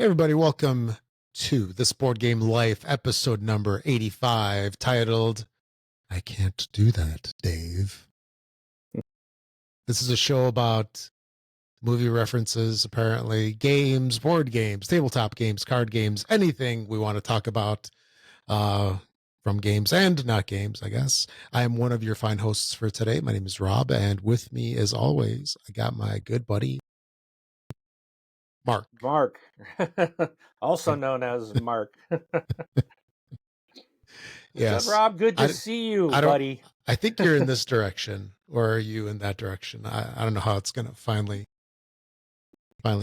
Everybody, welcome to This Board Game Life, episode number 85, titled, I Can't Do That, Dave. This is a show about movie references, apparently, games, board games, tabletop games, card games, anything we want to talk about from games and not games, I guess. I am one of your fine hosts for today. My name is Rob, and with me, as always, I got my good buddy, Mark. Mark, also known as Mark. Yes. Rob, good to see you, buddy. I think you're in this direction, or are you in that direction? I don't know how it's going to finally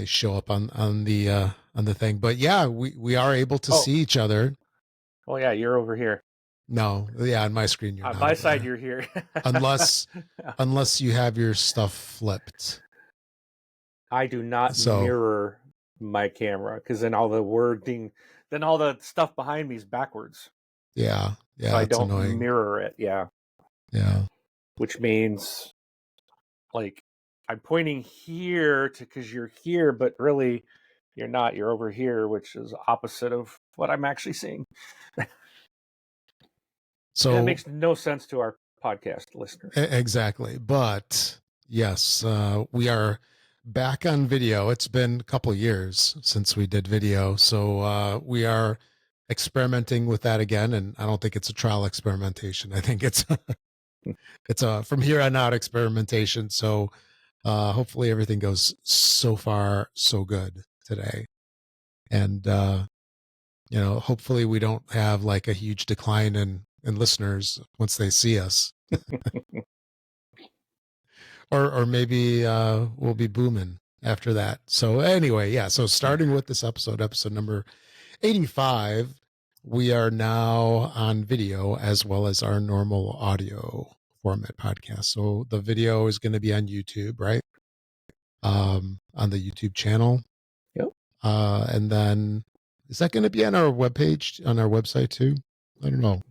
show up on the thing, but yeah, we are able to see each other. Oh yeah, you're over here. No, yeah, on my screen you're on not my side. there. You're here, unless you have your stuff flipped. I do not mirror my camera because then all the wording, then all the stuff behind me is backwards. Yeah, so I don't mirror it. Yeah, which means like I'm pointing here because you're here, but really you're not. You're over here, which is opposite of what I'm actually seeing. So that makes no sense to our podcast listeners. Exactly. But yes, we are back on video. It's been a couple of years since we did video. So we are experimenting with that again. And I don't think it's a trial experimentation. I think it's it's a from here on out experimentation. So hopefully everything goes so far so good today. And hopefully we don't have like a huge decline in listeners once they see us. or maybe we'll be booming after that. So anyway, yeah. So starting with this episode number 85, we are now on video as well as our normal audio format podcast. So the video is going to be on YouTube, right? On the YouTube channel. Yep. And then is that going to be on our webpage, on our website too? I don't know.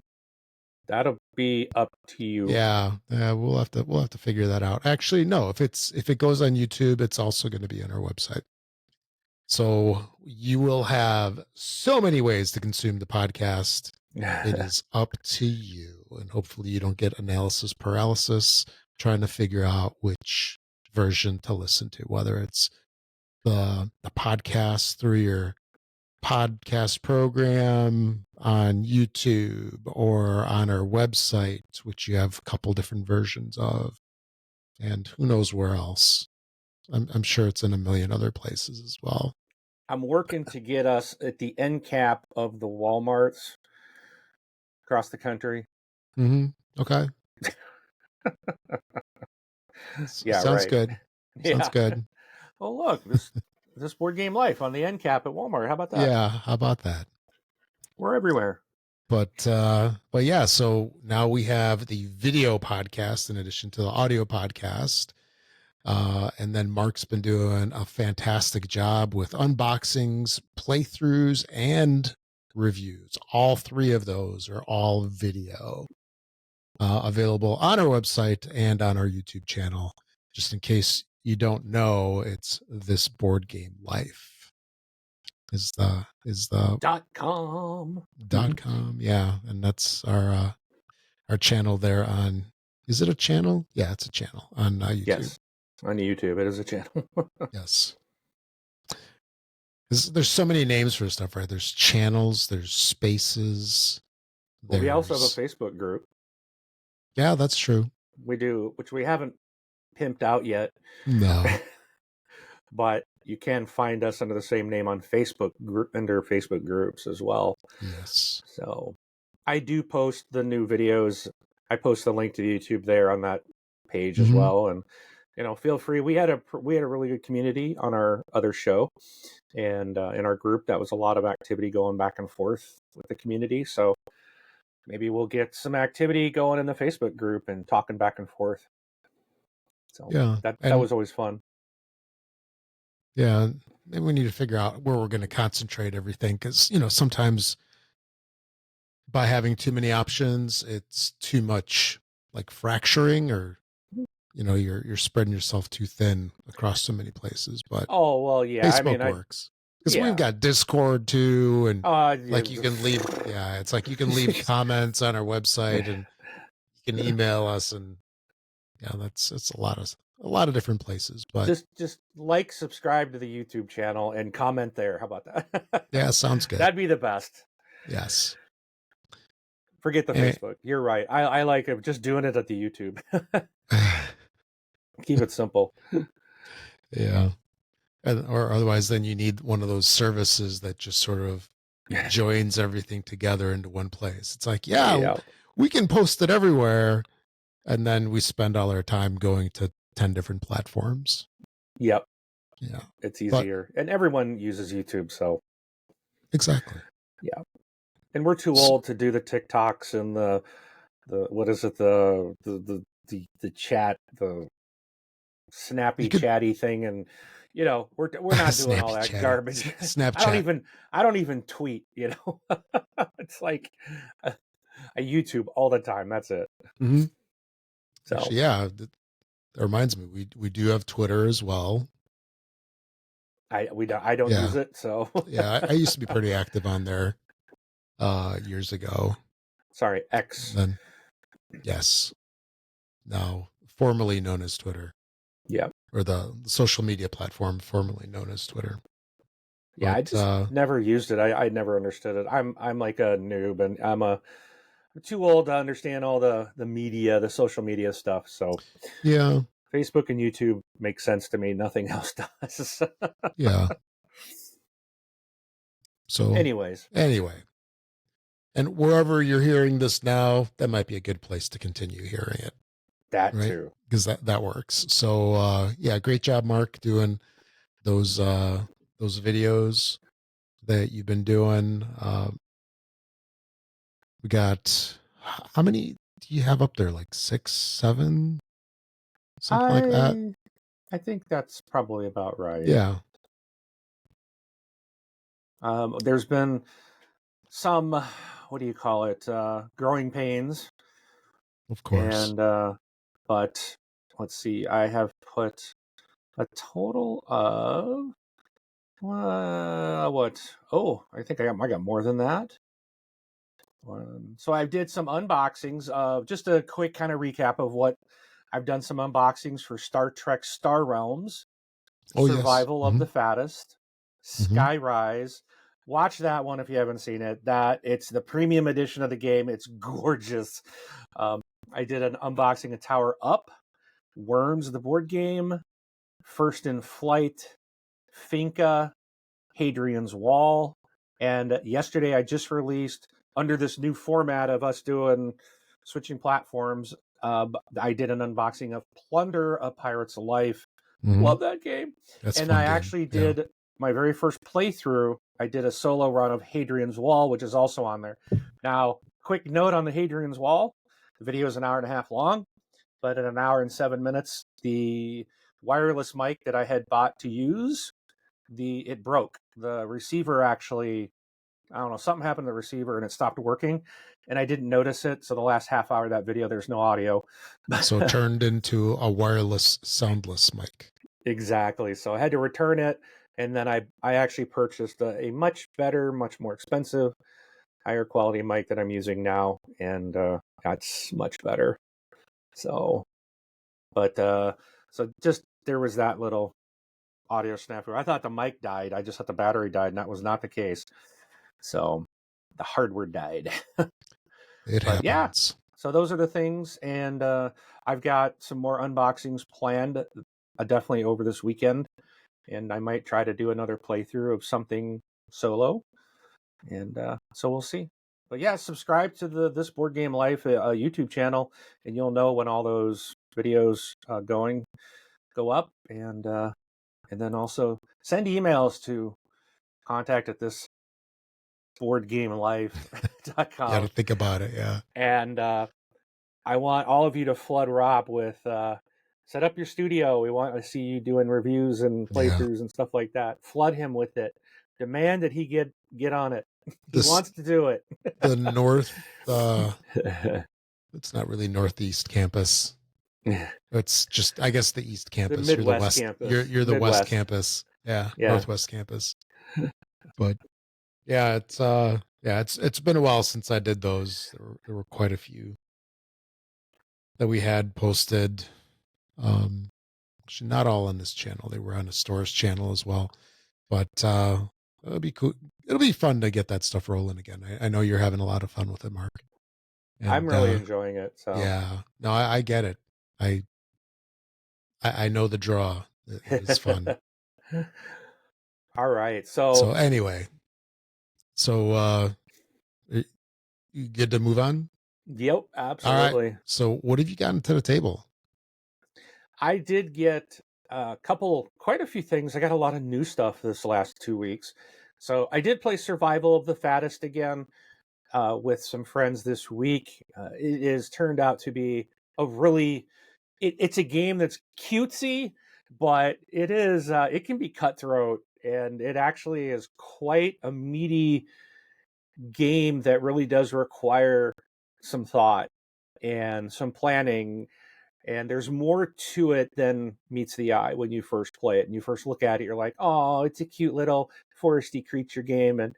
That'll be up to you. Yeah, we'll have to figure that out. Actually, no, if it goes on YouTube, it's also going to be on our website. So you will have so many ways to consume the podcast. It is up to you, and hopefully you don't get analysis paralysis trying to figure out which version to listen to, whether it's the podcast through your podcast program on YouTube or on our website, which you have a couple different versions of, and who knows where else. I'm sure it's in a million other places as well. I'm working to get us at the end cap of the Walmarts across the country. Okay. Yeah, sounds good. Sounds good. Oh, look, this Board Game Life on the end cap at Walmart. How about that? Yeah, how about that? We're everywhere. But yeah, so now we have the video podcast in addition to the audio podcast. And then Mark's been doing a fantastic job with unboxings, playthroughs, and reviews. All three of those are all video, available on our website and on our YouTube channel. Just in case you don't know, it's This Board Game Life is the .com. Yeah, and that's our channel there on. Is it a channel? Yeah, it's a channel on YouTube. Yes, on YouTube it is a channel. Yes. There's so many names for stuff, right? There's channels, there's spaces. Well, we also have a Facebook group. Yeah, that's true. We do, which we haven't pimped out yet. No. But you can find us under the same name on Facebook, under Facebook groups as well. Yes. So I do post the new videos. I post the link to YouTube there on that page as well. And, feel free. We had a really good community on our other show. And in our group, that was a lot of activity going back and forth with the community. So maybe we'll get some activity going in the Facebook group and talking back and forth. So yeah, that was always fun. Yeah, maybe we need to figure out where we're going to concentrate everything, because sometimes by having too many options, it's too much like fracturing, or you're spreading yourself too thin across so many places. But oh well, yeah, Facebook works. Because we've got Discord too, and like you can leave, it's like you can leave comments on our website, and you can email us, and it's a lot of different places. But just like, subscribe to the YouTube channel and comment there. How about that? Yeah, sounds good. That'd be the best. Yes. Forget the Facebook. You're right. I like it, just doing it at the YouTube. Keep it simple. Yeah. Or otherwise, then you need one of those services that just sort of joins everything together into one place. It's like, we can post it everywhere, and then we spend all our time going to 10 different platforms. Yep. Yeah. It's easier. And everyone uses YouTube, so. Exactly. Yeah. And we're too old to do the TikToks and the what is it, the chat, the snappy chatty thing, and we're not doing all that garbage. Snapchat. I don't even tweet, It's like I YouTube all the time. That's it. Mm-hmm. So actually, that reminds me, we do have Twitter as well. I don't use it, so I used to be pretty active on there years ago. Sorry, X. Then yes, now formerly known as Twitter. Yeah. Or the social media platform formerly known as Twitter. Yeah, I just never used it. I never understood it. I'm like a noob, and I'm too old to understand all the media, the social media stuff. So yeah, Facebook and YouTube make sense to me. Nothing else does. Yeah. So anyway, and wherever you're hearing this now, that might be a good place to continue hearing it. That right? Too, because that works. So great job, Mark, doing those videos that you've been doing. We got, how many do you have up there? Like 6, 7, something like that. I think that's probably about right. Yeah. There's been some, what do you call it? Growing pains. Of course. And but let's see, I have put a total of what? Oh, I think I got more than that. So I did some unboxings. Just a quick kind of recap of what I've done. Some unboxings for Star Trek Star Realms, Survival of the Fattest, Skyrise. Watch that one if you haven't seen it. It's the premium edition of the game. It's gorgeous. I did an unboxing of Tower Up, Worms, the board game, First in Flight, Finca, Hadrian's Wall, and yesterday I just released, under this new format of us switching platforms, I did an unboxing of Plunder, A Pirate's Life. Love that game. I actually did my very first playthrough. I did a solo run of Hadrian's Wall, which is also on there. Now, quick note on the Hadrian's Wall. The video is an hour and a half long, but in an hour and 7 minutes, the wireless mic that I had bought to use, it broke. The receiver actually, I don't know, something happened to the receiver and it stopped working, and I didn't notice it. So the last half hour of that video, there's no audio. So it turned into a wireless soundless mic. Exactly. So I had to return it, and then I actually purchased a much better, much more expensive, higher quality mic that I'm using now, and that's much better. So, but so just there was that little audio snafu. I thought the mic died. I just thought the battery died, and that was not the case. So the hardware died. It happens. Yeah. So those are the things, and I've got some more unboxings planned, definitely over this weekend, and I might try to do another playthrough of something solo, and so we'll see. But yeah, subscribe to This Board Game Life YouTube channel, and you'll know when all those videos go up, and then also send emails to contact@thisboardgamelife.com. You got to think about it, yeah. And I want all of you to flood Rob with set up your studio. We want to see you doing reviews and playthroughs and stuff like that. Flood him with it. Demand that he get on it. He wants to do it. The north, it's not really Northeast Campus. It's just, I guess, the East Campus. The Midwest Campus. You're the West Campus. Yeah, Northwest Campus. But yeah, it's been a while since I did those. There were quite a few that we had posted. Um, Actually, not all on this channel. They were on a store's channel as well. But it'll be cool. It'll be fun to get that stuff rolling again. I know you're having a lot of fun with it, Mark. I'm And really enjoying it. So, yeah, no, I get it. I, I know the draw. It is fun. all right. So So, anyway, so y- you good to move on? yep, All right. absolutely. So what have you gotten to the table? I did get quite a few things. I got a lot of new stuff this last 2 weeks. So I did play Survival of the Fattest again with some friends this week. It has turned out to be a really, it's a game that's cutesy, but it can be cutthroat, and it actually is quite a meaty game that really does require some thought and some planning, and there's more to it than meets the eye when you first play it and you first look at it. You're like, oh, it's a cute little foresty creature game, and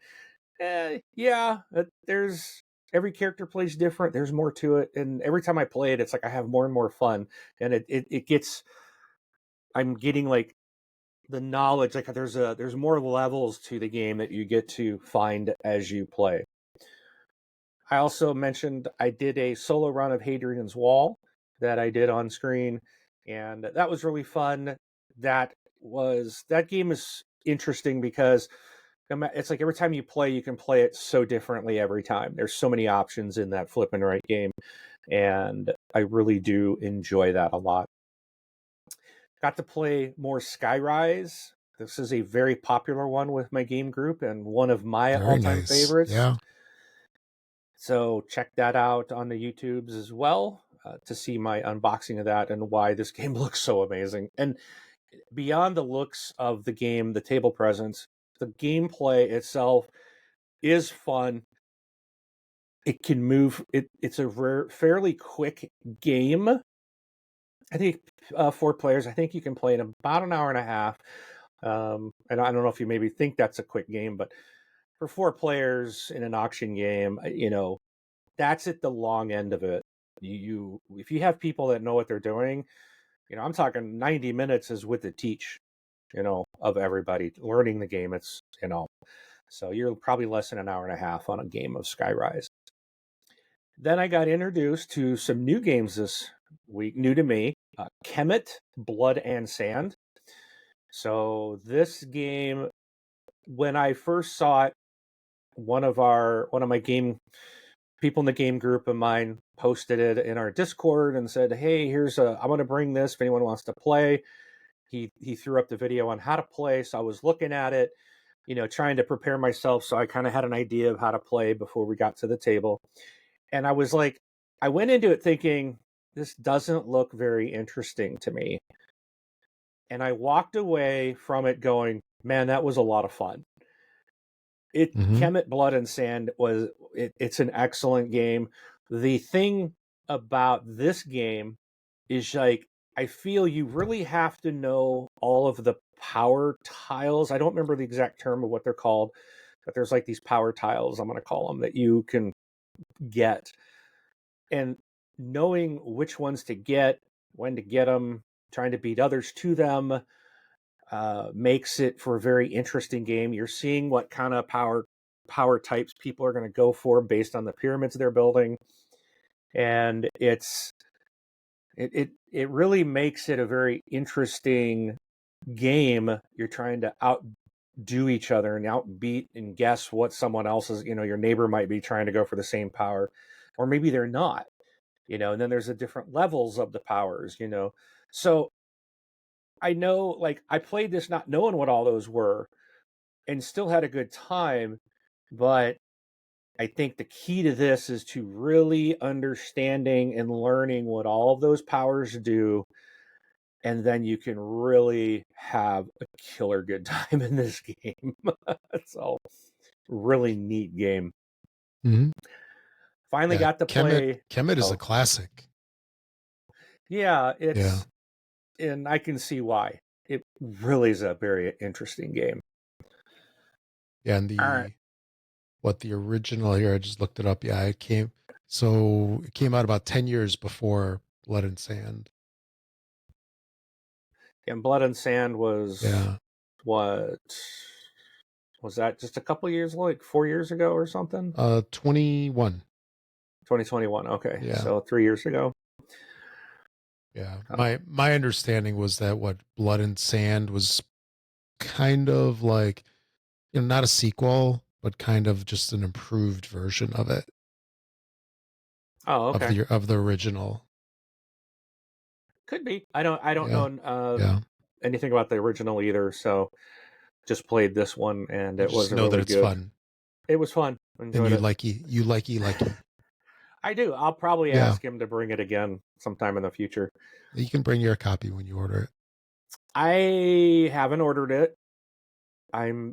yeah, there's every character plays different. There's more to it, and every time I play it, it's like I have more and more fun, and it gets, I'm getting like the knowledge, like there's more levels to the game that you get to find as you play. I also mentioned I did a solo run of Hadrian's Wall that I did on screen, and that was really fun. That game is interesting because it's like every time you play, you can play it so differently every time. There's so many options in that flip and right game, and I really do enjoy that a lot. Got to play more Skyrise. This is a very popular one with my game group and one of my Very all-time nice. favorites. Yeah. So check that out on the YouTubes as well to see my unboxing of that and why this game looks so amazing. And beyond the looks of the game, the table presence, the gameplay itself is fun. It can move. It's a fairly quick game. I think 4 players. I think you can play in about an hour and a half. And I don't know if you maybe think that's a quick game, but for 4 players in an auction game, that's at the long end of it. You if you have people that know what they're doing, I'm talking 90 minutes is with the teach, of everybody learning the game. So you're probably less than an hour and a half on a game of Skyrise. Then I got introduced to some new games this week, new to me. Kemet, Blood and Sand. So this game, when I first saw it, one of my game people in the game group of mine posted it in our Discord and said, "Hey, I'm going to bring this if anyone wants to play." He threw up the video on how to play, so I was looking at it, trying to prepare myself, so I kind of had an idea of how to play before we got to the table. And I went into it thinking this doesn't look very interesting to me. And I walked away from it going, "Man, that was a lot of fun." Hmm. Kemet Blood and Sand it's an excellent game. The thing about this game is like I feel you really have to know all of the power tiles. I don't remember the exact term of what they're called, but there's like these power tiles, I'm going to call them, that you can get. And knowing which ones to get, when to get them, trying to beat others to them, makes it for a very interesting game. You're seeing what kind of power types people are going to go for based on the pyramids they're building, and it really makes it a very interesting game. You're trying to outdo each other and outbeat and guess what someone else's. Your neighbor might be trying to go for the same power, or maybe they're not. And then there's the different levels of the powers. So I know, like, I played this not knowing what all those were and still had a good time. But I think the key to this is to really understanding and learning what all of those powers do. And then you can really have a killer good time in this game. So, really neat game. Hmm. Finally Yeah. got to play. Kemet is a Oh, classic. yeah, Yeah. and I can see why. It really is a very interesting game. Yeah, and All right. the original here, I just looked it up. Yeah, it came out about 10 years before Blood and Sand. And Blood and Sand was Yeah. what was that? Just a couple years, like 4 years ago or something? 21. 2021. Okay, Yeah. so 3 years ago. Yeah. Oh, My understanding was that what Blood and Sand was kind of like, not a sequel, but kind of just an improved version of it, oh, okay. of the original. Could be. I don't Yeah. know Yeah. anything about the original either. So just played this one, and You it just wasn't know that really it's good. fun It was fun. and Enjoyed it. you likey. I do. I'll probably Yeah. ask him to bring it again sometime in the future. You can bring your copy when you order it. I haven't ordered it. I'm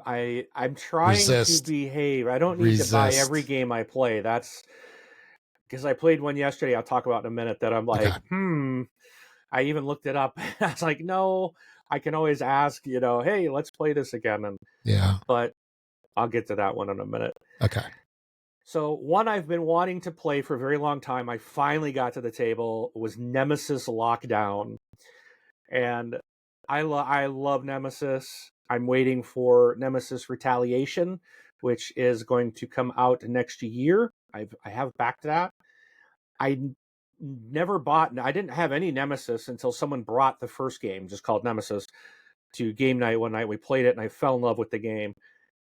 trying to Resist. behave. I don't need to buy every Resist. game I play. That's because I played one yesterday. I'll talk about in a minute. That I'm Okay. like, I even looked it up. I was like, no, I can always ask. Hey, let's play this again. Yeah. But I'll get to that one in a minute. Okay. So one I've been wanting to play for a very long time. I finally got to the table. Was Nemesis Lockdown, and I love Nemesis. I'm waiting for Nemesis Retaliation, which is going to come out next year. I have backed that. I never bought. I didn't have any Nemesis until someone brought the first game, just called Nemesis, to game night one night. We played it, and I fell in love with the game.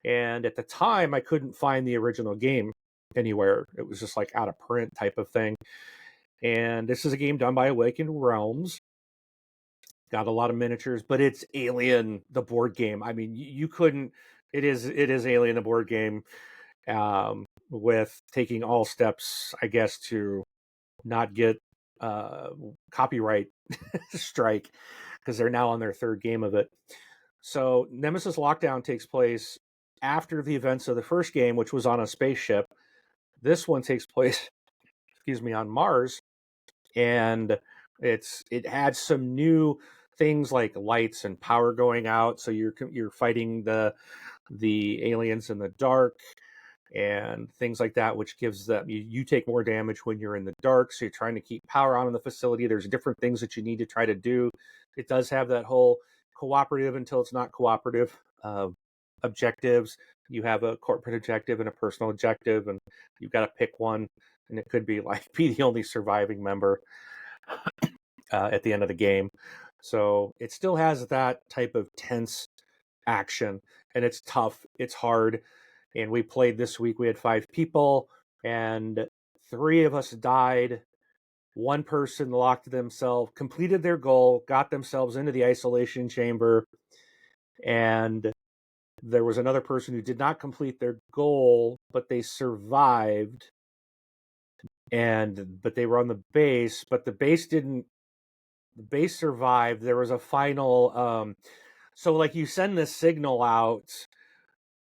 And at the time, I couldn't find the original game anywhere. It was just like out of print type of thing. And this is a game done by Awakened Realms. Got a lot of miniatures, but it's Alien, the board game. I mean, you couldn't. It is Alien, the board game, with taking all steps, I guess, to not get copyright strike because they're now on their third game of it. So Nemesis Lockdown takes place after the events of the first game, which was on a spaceship. This one takes place, excuse me, on Mars, and it adds some new things like lights and power going out. So you're fighting the aliens in the dark and things like that, which gives them you take more damage when you're in the dark. So you're trying to keep power on in the facility. There's different things that you need to try to do. It does have that whole cooperative until it's not cooperative objectives. You have a corporate objective and a personal objective, and you've got to pick one. And it could be like be the only surviving member at the end of the game. So it still has that type of tense action, and it's tough. It's hard. And we played this week. We had 5 people, and 3 of us died. One person locked themselves, completed their goal, got themselves into the isolation chamber, and there was another person who did not complete their goal, but they survived. But they were on the base, but the base didn't. The base survived. There was a final. So like you send this signal out,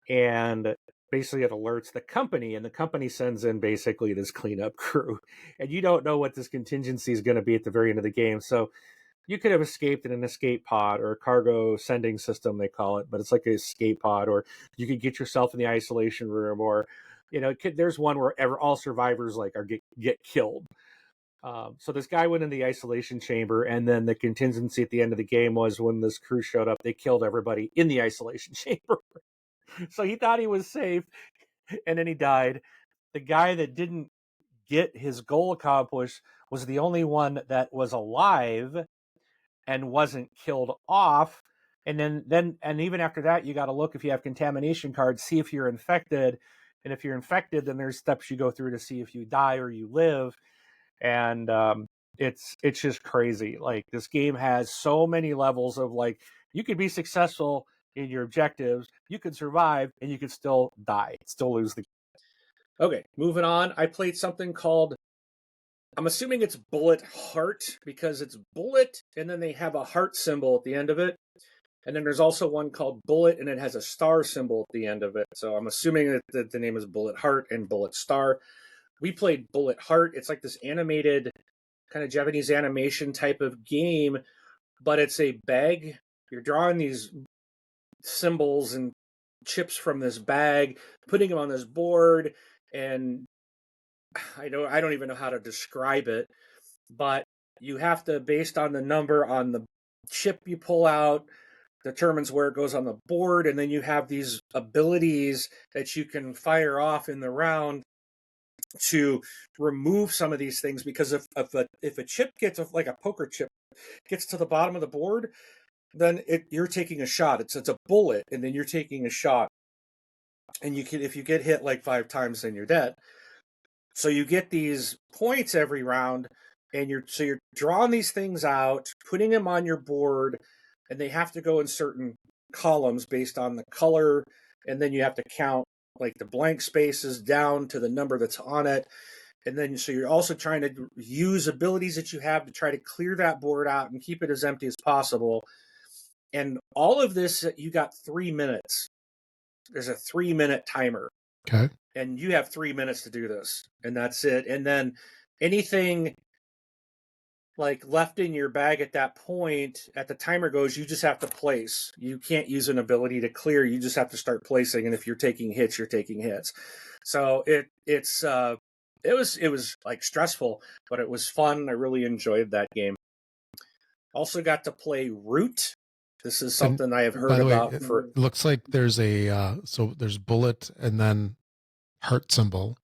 and basically it alerts the company, and the company sends in basically this cleanup crew, and you don't know what this contingency is going to be at the very end of the game. So you could have escaped in an escape pod or a cargo sending system, they call it, but it's like an escape pod, or you could get yourself in the isolation room, or there's one where all survivors like get killed. So this guy went in the isolation chamber, and then the contingency at the end of the game was when this crew showed up, they killed everybody in the isolation chamber. So he thought he was safe, and then he died. The guy that didn't get his goal accomplished was the only one that was alive and wasn't killed off. And then even after that, you got to look if you have contamination cards, see if you're infected. And if you're infected, then there's steps you go through to see if you die or you live. And it's just crazy. Like this game has so many levels of like you could be successful in your objectives, you could survive, and you could still die, still lose the game. Okay, moving on. I played something called, I'm assuming it's Bullet Heart because it's bullet and then they have a heart symbol at the end of it. And then there's also one called Bullet and it has a star symbol at the end of it. So I'm assuming that the name is Bullet Heart and Bullet Star. We played Bullet Heart. It's like this animated kind of Japanese animation type of game, but it's a bag. You're drawing these symbols and chips from this bag, putting them on this board, and I don't even know how to describe it, but you have to, based on the number on the chip you pull out, determines where it goes on the board, and then you have these abilities that you can fire off in the round to remove some of these things. Because if a chip gets, like a poker chip gets to the bottom of the board, then you're taking a shot. It's a bullet, and then you're taking a shot, and you can, if you get hit like 5 times, then you're dead. So you get these points every round, and you're drawing these things out, putting them on your board, and they have to go in certain columns based on the color, and then you have to count like the blank spaces down to the number that's on it. And then so you're also trying to use abilities that you have to try to clear that board out and keep it as empty as possible. And all of this, you got 3 minutes. There's a 3-minute timer. Okay. And you have 3 minutes to do this, and that's it. And then anything like left in your bag at that point, at the timer goes, you just have to place. You can't use an ability to clear. You just have to start placing. And if you're taking hits, you're taking hits. So it was like stressful, but it was fun. I really enjoyed that game. Also got to play Root. This is something I have heard about. It looks like there's so there's bullet and then heart symbol,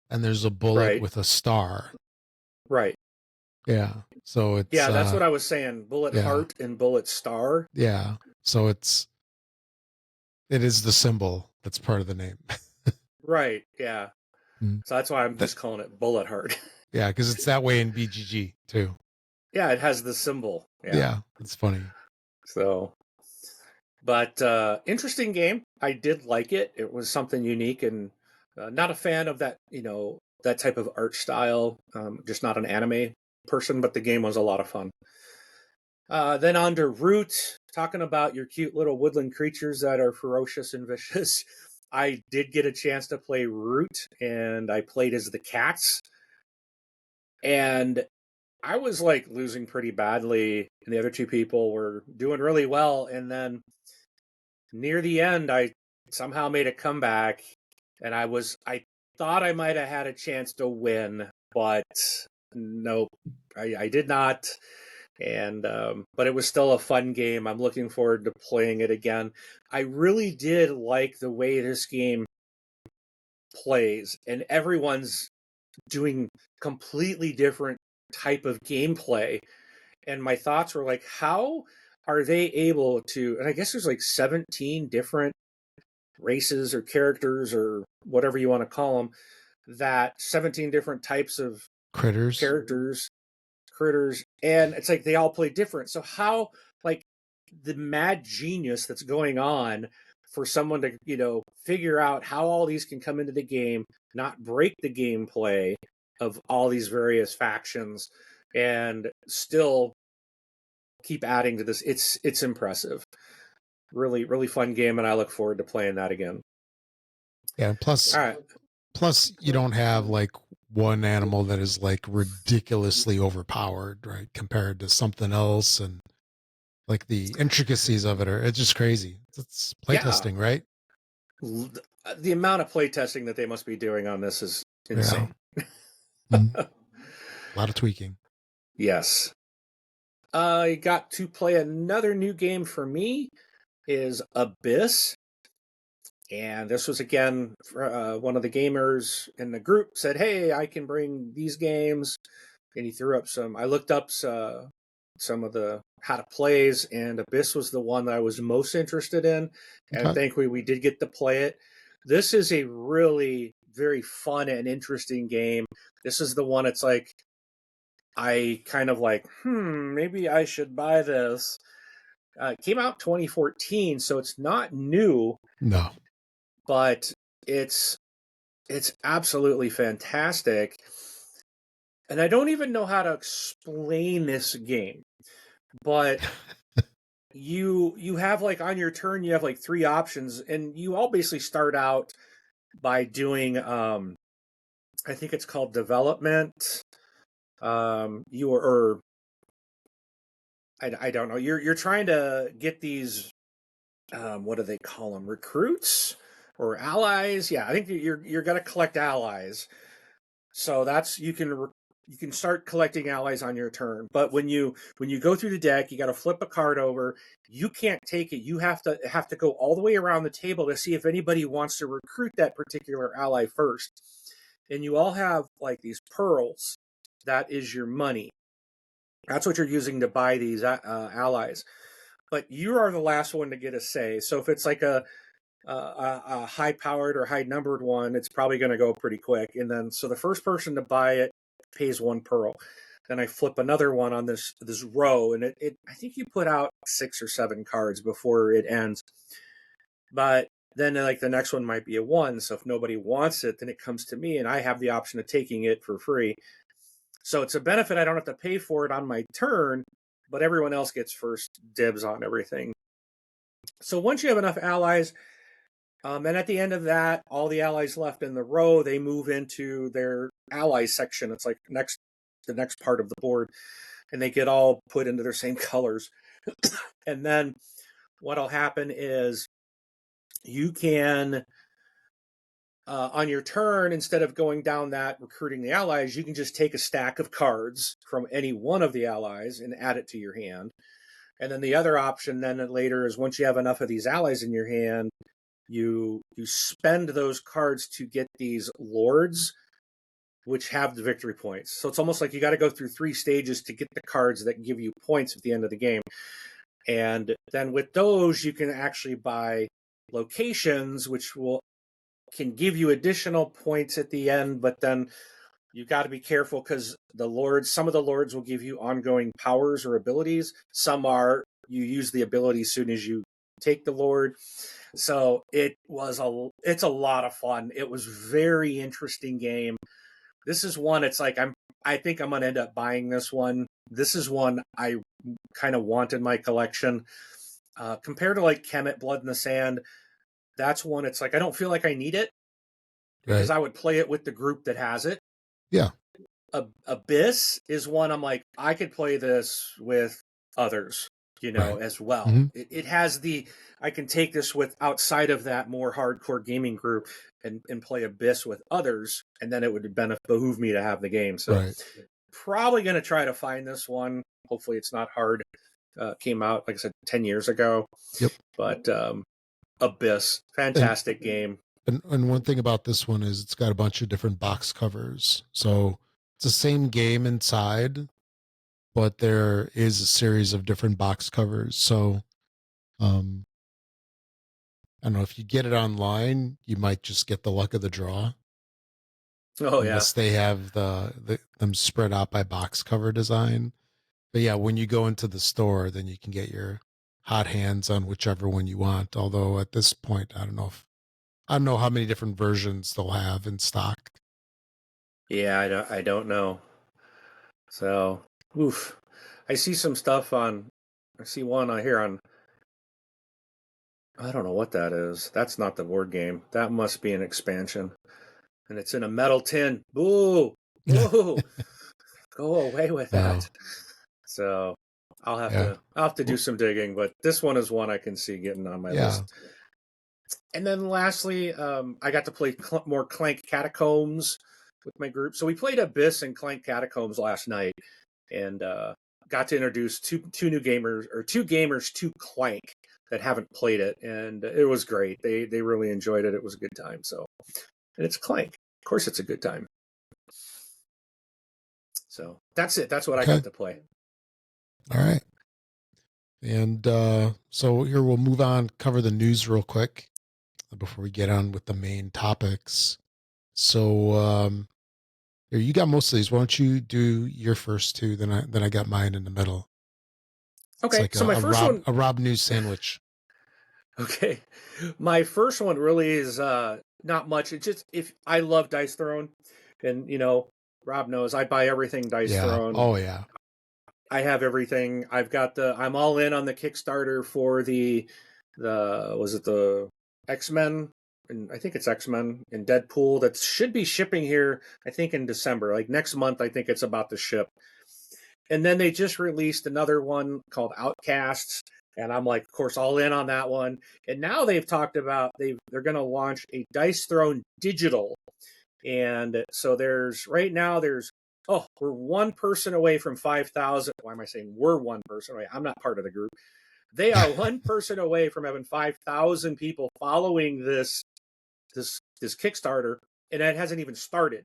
and there's a bullet with a star. Right. Yeah. So it's that's what I was saying. Bullet heart and bullet star. Yeah. So it is the symbol that's part of the name. Right. Yeah. So that's why I'm just calling it bullet heart. Yeah, because it's that way in BGG too. Yeah, it has the symbol. Yeah, it's funny. So, but interesting game. I did like it. It was something unique, and not a fan of that, that type of art style. Just not an anime person, but the game was a lot of fun. Then on to Root, talking about your cute little woodland creatures that are ferocious and vicious. I did get a chance to play Root, and I played as the cats. And I was like losing pretty badly, and the other two people were doing really well. And then near the end, I somehow made a comeback, and I thought I might have had a chance to win, but nope, I did not. And but it was still a fun game. I'm looking forward to playing it again. I really did like the way this game plays, and everyone's doing completely different type of gameplay. And my thoughts were like, how are they able to, and I guess there's like 17 different races or characters or whatever you want to call them, that 17 different types of critters, and it's like they all play different. So how, like, the mad genius that's going on for someone to figure out how all these can come into the game, not break the gameplay of all these various factions, and still keep adding to this. It's impressive. Really, really fun game, and I look forward to playing that again. Yeah, plus you don't have like one animal that is like ridiculously overpowered, right, compared to something else, and like the intricacies of it's just crazy. It's playtesting, right? The amount of playtesting that they must be doing on this is insane. A lot of tweaking. Yes. I got to play another new game for me, is Abyss. And this was, again, one of the gamers in the group said, hey, I can bring these games. And he threw up I looked up some of the how to plays, and Abyss was the one that I was most interested in. And thankfully we did get to play it. This is a really very fun and interesting game. This is the one, it's like, I kind of like, maybe I should buy this. It came out 2014, so it's not new. No. But it's absolutely fantastic. And I don't even know how to explain this game. But you have, like, on your turn, you have like 3 options, and you all basically start out by doing I think it's called development. I don't know. You're trying to get these what do they call them? Recruits or allies? Yeah, I think you're gonna collect allies. So that's you can start collecting allies on your turn. But when you go through the deck, you got to flip a card over. You can't take it. You have to go all the way around the table to see if anybody wants to recruit that particular ally first. And you all have like these pearls. That is your money. That's what you're using to buy these allies. But you are the last one to get a say. So if it's like a high-powered or high-numbered one, it's probably going to go pretty quick. And then, so the first person to buy it pays 1 pearl. Then I flip another one on this row, and I think you put out 6 or 7 cards before it ends. But then, like, the next one might be a 1. So if nobody wants it, then it comes to me, and I have the option of taking it for free. So it's a benefit. I don't have to pay for it on my turn, but everyone else gets first dibs on everything. So once you have enough allies, and at the end of that, all the allies left in the row, they move into their allies section. It's like the next part of the board, and they get all put into their same colors. And then what'll happen is you can, on your turn, instead of going down that recruiting the allies, you can just take a stack of cards from any one of the allies and add it to your hand. And then the other option then later is once you have enough of these allies in your hand, you spend those cards to get these lords, which have the victory points. So it's almost like you got to go through 3 stages to get the cards that give you points at the end of the game. And then with those, you can actually buy locations, which can give you additional points at the end, but then you got to be careful because some of the lords will give you ongoing powers or abilities. Some are you use the ability as soon as you take the lord. So it's a lot of fun. It was very interesting game. This is one. It's like I think I'm gonna end up buying this one. This is one I kind of want in my collection. Compared to like Kemet, Blood in the Sand, that's one. It's like I don't feel like I need it because I would play it with the group that has it. Yeah. Abyss is one I'm like, I could play this with others, as well. Mm-hmm. It has I can take this with outside of that more hardcore gaming group and play Abyss with others, and then it would behoove me to have the game. So probably going to try to find this one. Hopefully it's not hard. Came out, like I said, 10 years ago. Yep. But Abyss, fantastic game. And one thing about this one is it's got a bunch of different box covers. So it's the same game inside, but there is a series of different box covers. So I don't know, if you get it online, you might just get the luck of the draw. Oh, unless they have them spread out by box cover design. But yeah, when you go into the store, then you can get your hot hands on whichever one you want. Although at this point, I don't know how many different versions they'll have in stock. Yeah, I don't know. So, oof. I see some stuff I see one here on, I don't know what that is. That's not the board game. That must be an expansion. And it's in a metal tin. Boo! Boo! Go away with that. So I'll have to do some digging, but this one is one I can see getting on my list. And then lastly, I got to play more Clank Catacombs with my group. So we played Abyss and Clank Catacombs last night, and got to introduce two gamers to Clank that haven't played it, and it was great. They really enjoyed it. It was a good time. So, and it's Clank. Of course, it's a good time. So that's it. That's what I got to play. All right. And so here we'll move on, cover the news real quick before we get on with the main topics. So here, you got most of these. Why don't you do your first two? Then I got mine in the middle. Okay, it's like a Rob News sandwich. Okay, my first one really is not much. It's just if I love Dice Throne, and Rob knows I buy everything Dice Throne. Oh yeah. I have everything. I'm all in on the Kickstarter for the X-Men, and I think it's X-Men and Deadpool that should be shipping here, I think in December, like next month. I think it's about to ship. And then they just released another one called Outcasts And I'm like, of course, all in on that one. And now they've talked about they're going to launch a Dice Throne digital. And so right now we're one person away from 5,000. Why am I saying we're one person away? I'm not part of the group. They are one person away from having 5,000 people following this Kickstarter, and it hasn't even started.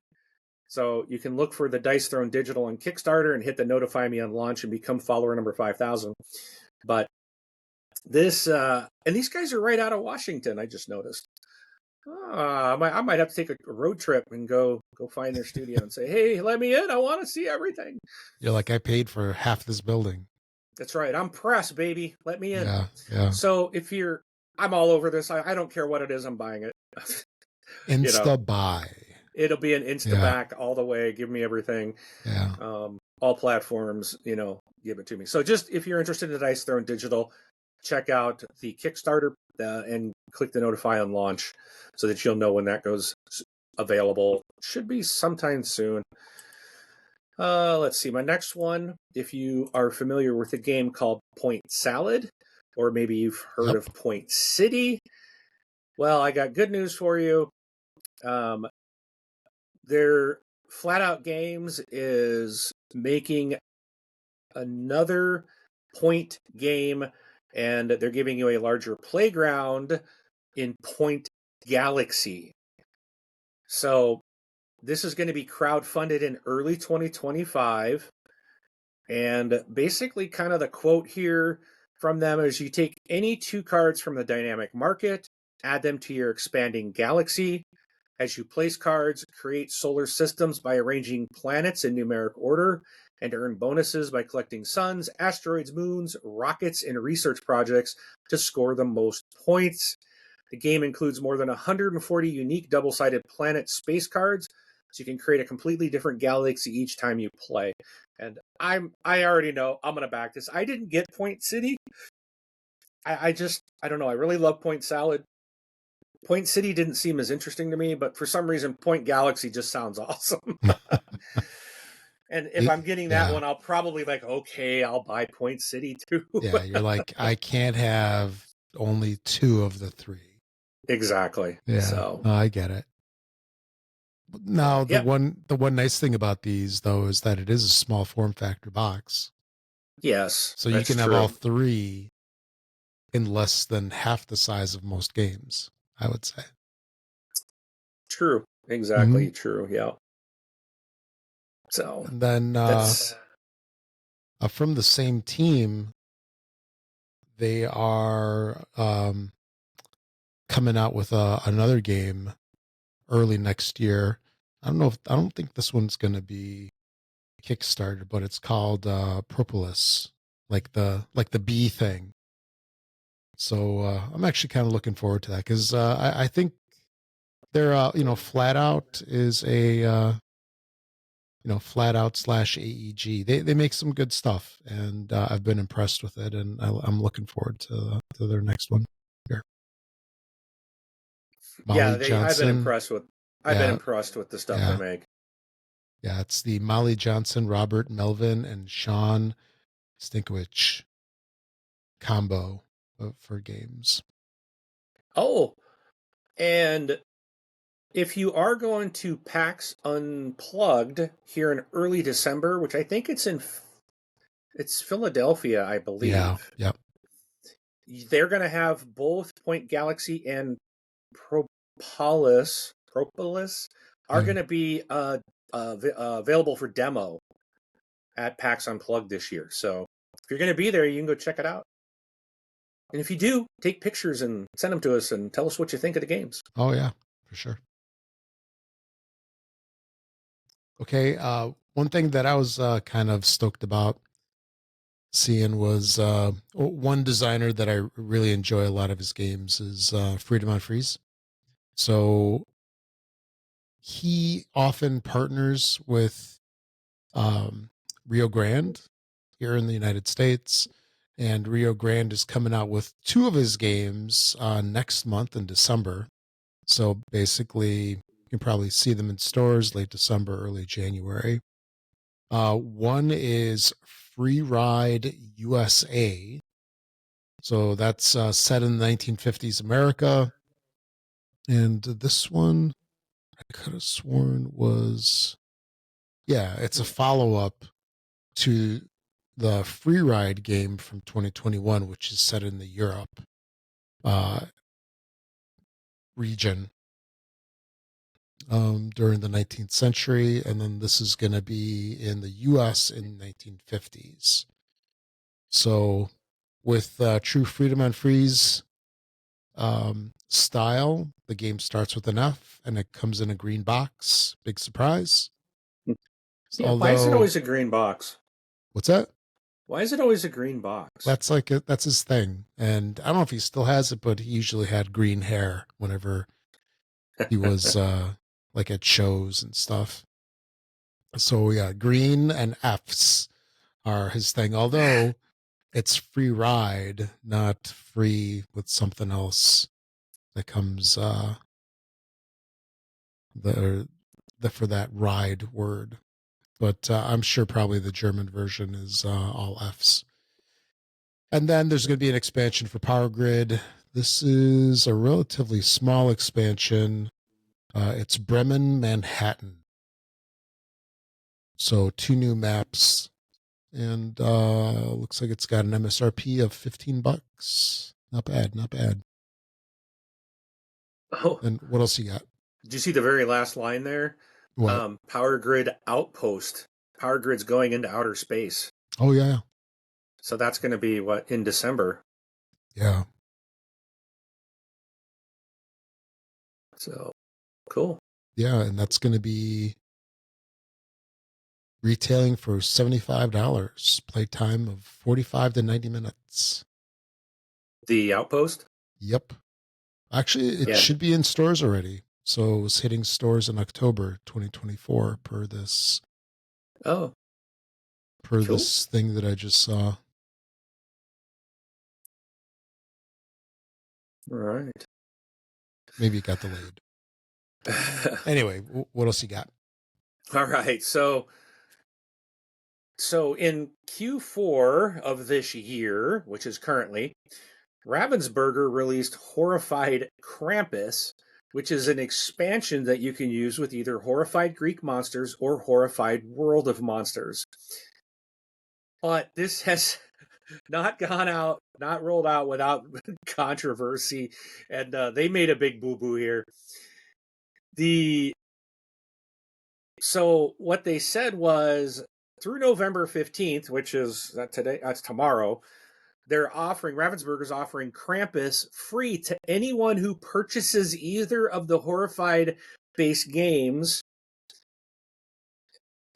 So you can look for the Dice Throne digital on Kickstarter and hit the notify me on launch and become follower number 5,000. But this and these guys are right out of Washington. I just noticed. I might have to take a road trip and go find their studio and say, "Hey, let me in. I want to see everything." You're like, I paid for half this building. That's right. I'm press, baby. Let me in. Yeah. So I'm all over this. I don't care what it is. I'm buying it. Insta buy. It'll be an insta back all the way. Give me everything. Yeah. All platforms. Give it to me. So just if you're interested in Dice Throne digital, check out the Kickstarter and click the notify on launch so that you'll know when that goes available. Should be sometime soon. Let's see. My next one, if you are familiar with a game called Point Salad, or maybe you've heard of Point City, well, I got good news for you. Their Flat Out Games is making another point game, and they're giving you a larger playground in Point Galaxy. So this is going to be crowdfunded in early 2025. And basically, kind of the quote here from them is you take any 2 cards from the dynamic market, add them to your expanding galaxy. As you place cards, create solar systems by arranging planets in numeric order, and earn bonuses by collecting suns, asteroids, moons, rockets, and research projects to score the most points. The game includes more than 140 unique double-sided planet space cards, so you can create a completely different galaxy each time you play. And I already know I'm going to back this. I didn't get Point City. I don't know. I really love Point Salad. Point City didn't seem as interesting to me, but for some reason, Point Galaxy just sounds awesome. And if I'm getting that one, I'll probably okay, I'll buy Point City too. Yeah, you're like, I can't have only 2 of the 3. Exactly. Yeah, so I get it. Now, the one nice thing about these, though, is that it is a small form factor box. Yes. So you can have all 3 in less than half the size of most games, I would say. True. Exactly. True. Yeah. So and then from the same team, they are coming out with another game early next year. I don't think this one's going to be Kickstarter, but it's called Propolis, like the bee thing. So I'm actually kind of looking forward to that because I think they're Flat Out is a Flat Out / AEG. They make some good stuff, and I've been impressed with it, and I'm looking forward to their next one. Here, Molly Johnson. I've been impressed with. I've been impressed with the stuff they make. Yeah, it's the Molly Johnson, Robert Melvin, and Sean Stinkowich combo for games. Oh, and if you are going to PAX Unplugged here in early December, which I think it's Philadelphia, I believe. Yeah, yep. They're going to have both Point Galaxy and Propolis are going to be available for demo at PAX Unplugged this year. So if you're going to be there, you can go check it out. And if you do, take pictures and send them to us and tell us what you think of the games. Oh, yeah, for sure. Okay, one thing that I was kind of stoked about seeing was one designer that I really enjoy a lot of his games is Freedom on Freeze. So he often partners with Rio Grande here in the United States, and Rio Grande is coming out with 2 of his games next month in December. So basically, you can probably see them in stores late December, early January. One is Free Ride USA, So that's set in the 1950s America. And this one, I could have sworn was, yeah, it's a follow up to the Free Ride game from 2021, which is set in the Europe uh, region during the 19th century. And then this is going to be in the US in 1950s. So with True Freedom and Freeze style, the game starts with an F and it comes in a green box. Big surprise. Yeah, Although, why is it always a green box? what's that? Why is it always a green box? That's like that's his thing, and I don't know if he still has it, but he usually had green hair whenever he was like at shows and stuff. So yeah, green and F's are his thing. Although it's free ride, not free with something else that comes the for that ride word. But I'm sure probably the German version is all F's. And then there's going to be an expansion for Power Grid. This is a relatively small expansion. It's Bremen, Manhattan. So 2 new maps. And looks like it's got an MSRP of $15. Not bad, not bad. Oh, and what else you got? did you see the very last line there? What? Power Grid Outpost. Power Grid's going into outer space. Oh, yeah. So that's going to be what, in December? Yeah. So cool. Yeah, and that's going to be retailing for $75. Playtime of 45 to 90 minutes. The Outpost? Yep. Actually, it should be in stores already. So it was hitting stores in October 2024 per this. Oh. Per cool. This thing that I just saw. All right. Maybe it got delayed. Anyway, what else you got? All right. So in Q4 of this year, which is currently, Ravensburger released Horrified Krampus, which is an expansion that you can use with either Horrified Greek Monsters or Horrified World of Monsters. But this has not rolled out without controversy, and they made a big boo-boo here. So what they said was, through November 15th, which is that's tomorrow, Ravensburger's offering Krampus free to anyone who purchases either of the Horrified base games.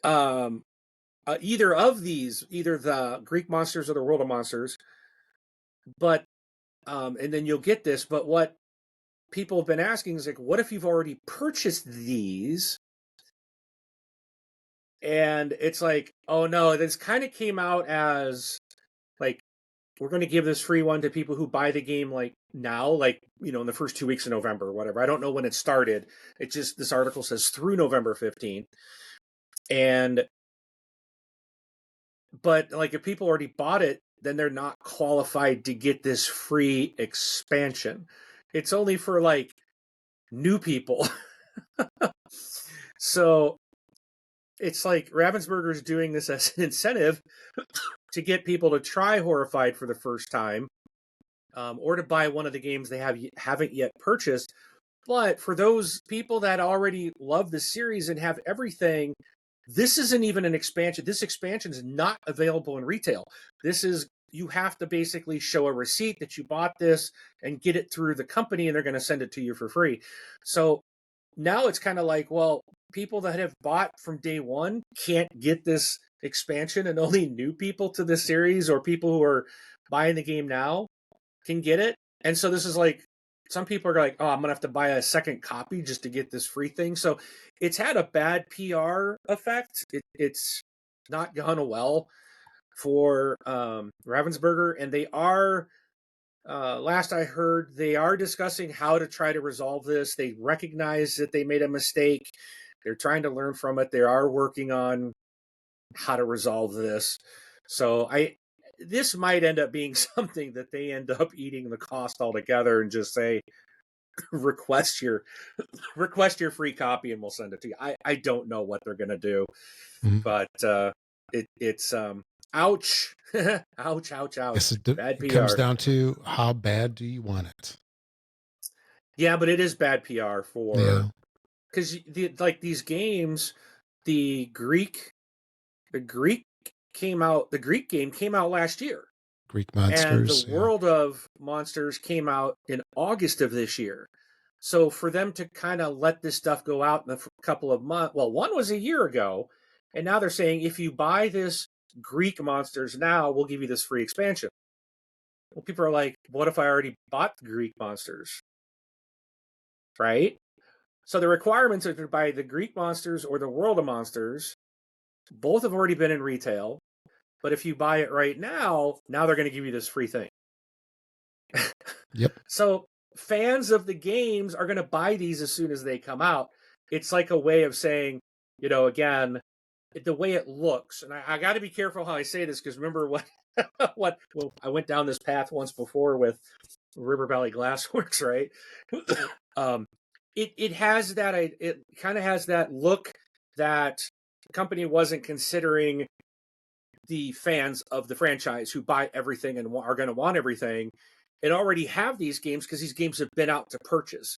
Either of these, either the Greek Monsters or the World of Monsters. But, and then you'll get this, but what people have been asking is like, what if you've already purchased these? And it's like, oh no, this kind of came out as like, we're going to give this free one to people who buy the game like now, like, in the first 2 weeks of November or whatever. I don't know when it started. It just, this article says through November 15th. But like, if people already bought it, then they're not qualified to get this free expansion. It's only for like new people. So it's like Ravensburger's doing this as an incentive to get people to try Horrified for the first time, or to buy one of the games they haven't yet purchased. But for those people that already love the series and have everything, this isn't even an expansion. This expansion is not available in retail. You have to basically show a receipt that you bought this and get it through the company, and they're going to send it to you for free. So now it's kind of like, well, people that have bought from day one can't get this expansion, and only new people to the series or people who are buying the game now can get it. And so this is like, some people are like, oh, I'm going to have to buy a second copy just to get this free thing. So it's had a bad PR effect. It's not gone well for Ravensburger. And they are, last I heard, they are discussing how to try to resolve this. They recognize that they made a mistake. They're trying to learn from it. They are working on how to resolve this. So this might end up being something that they end up eating the cost altogether and just say, request your free copy and we'll send it to you. I don't know what they're going to do, but it's ouch. Ouch, ouch, ouch. Bad PR. It comes down to how bad do you want it? Yeah, but it is bad PR for, because these games, the Greek game came out last year. Greek Monsters. And the World of Monsters came out in August of this year. So for them to kind of let this stuff go out in a couple of months, well, one was a year ago, and now they're saying if you buy this Greek Monsters now, we'll give you this free expansion. Well, people are like, what if I already bought the Greek Monsters? Right? So the requirements are to buy the Greek Monsters or the World of Monsters. Both have already been in retail. But if you buy it right now they're going to give you this free thing. Yep. So fans of the games are going to buy these as soon as they come out. It's like a way of saying, again, the way it looks. And I got to be careful how I say this, because remember well, I went down this path once before with River Valley Glassworks, right? It has that, it kind of has that look that the company wasn't considering the fans of the franchise who buy everything and are going to want everything and already have these games because these games have been out to purchase.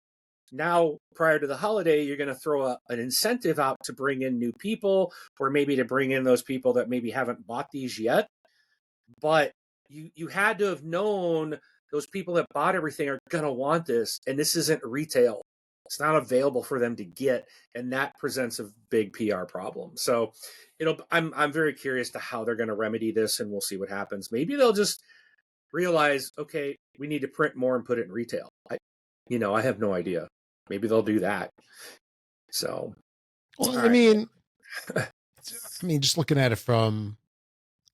Now, prior to the holiday, you're going to throw an incentive out to bring in new people, or maybe to bring in those people that maybe haven't bought these yet. But you had to have known those people that bought everything are going to want this, and this isn't retail. It's not available for them to get, and that presents a big PR problem. So, I'm very curious to how they're going to remedy this, and we'll see what happens. Maybe they'll just realize, okay, we need to print more and put it in retail. I have no idea. Maybe they'll do that. So, well, I mean, just looking at it from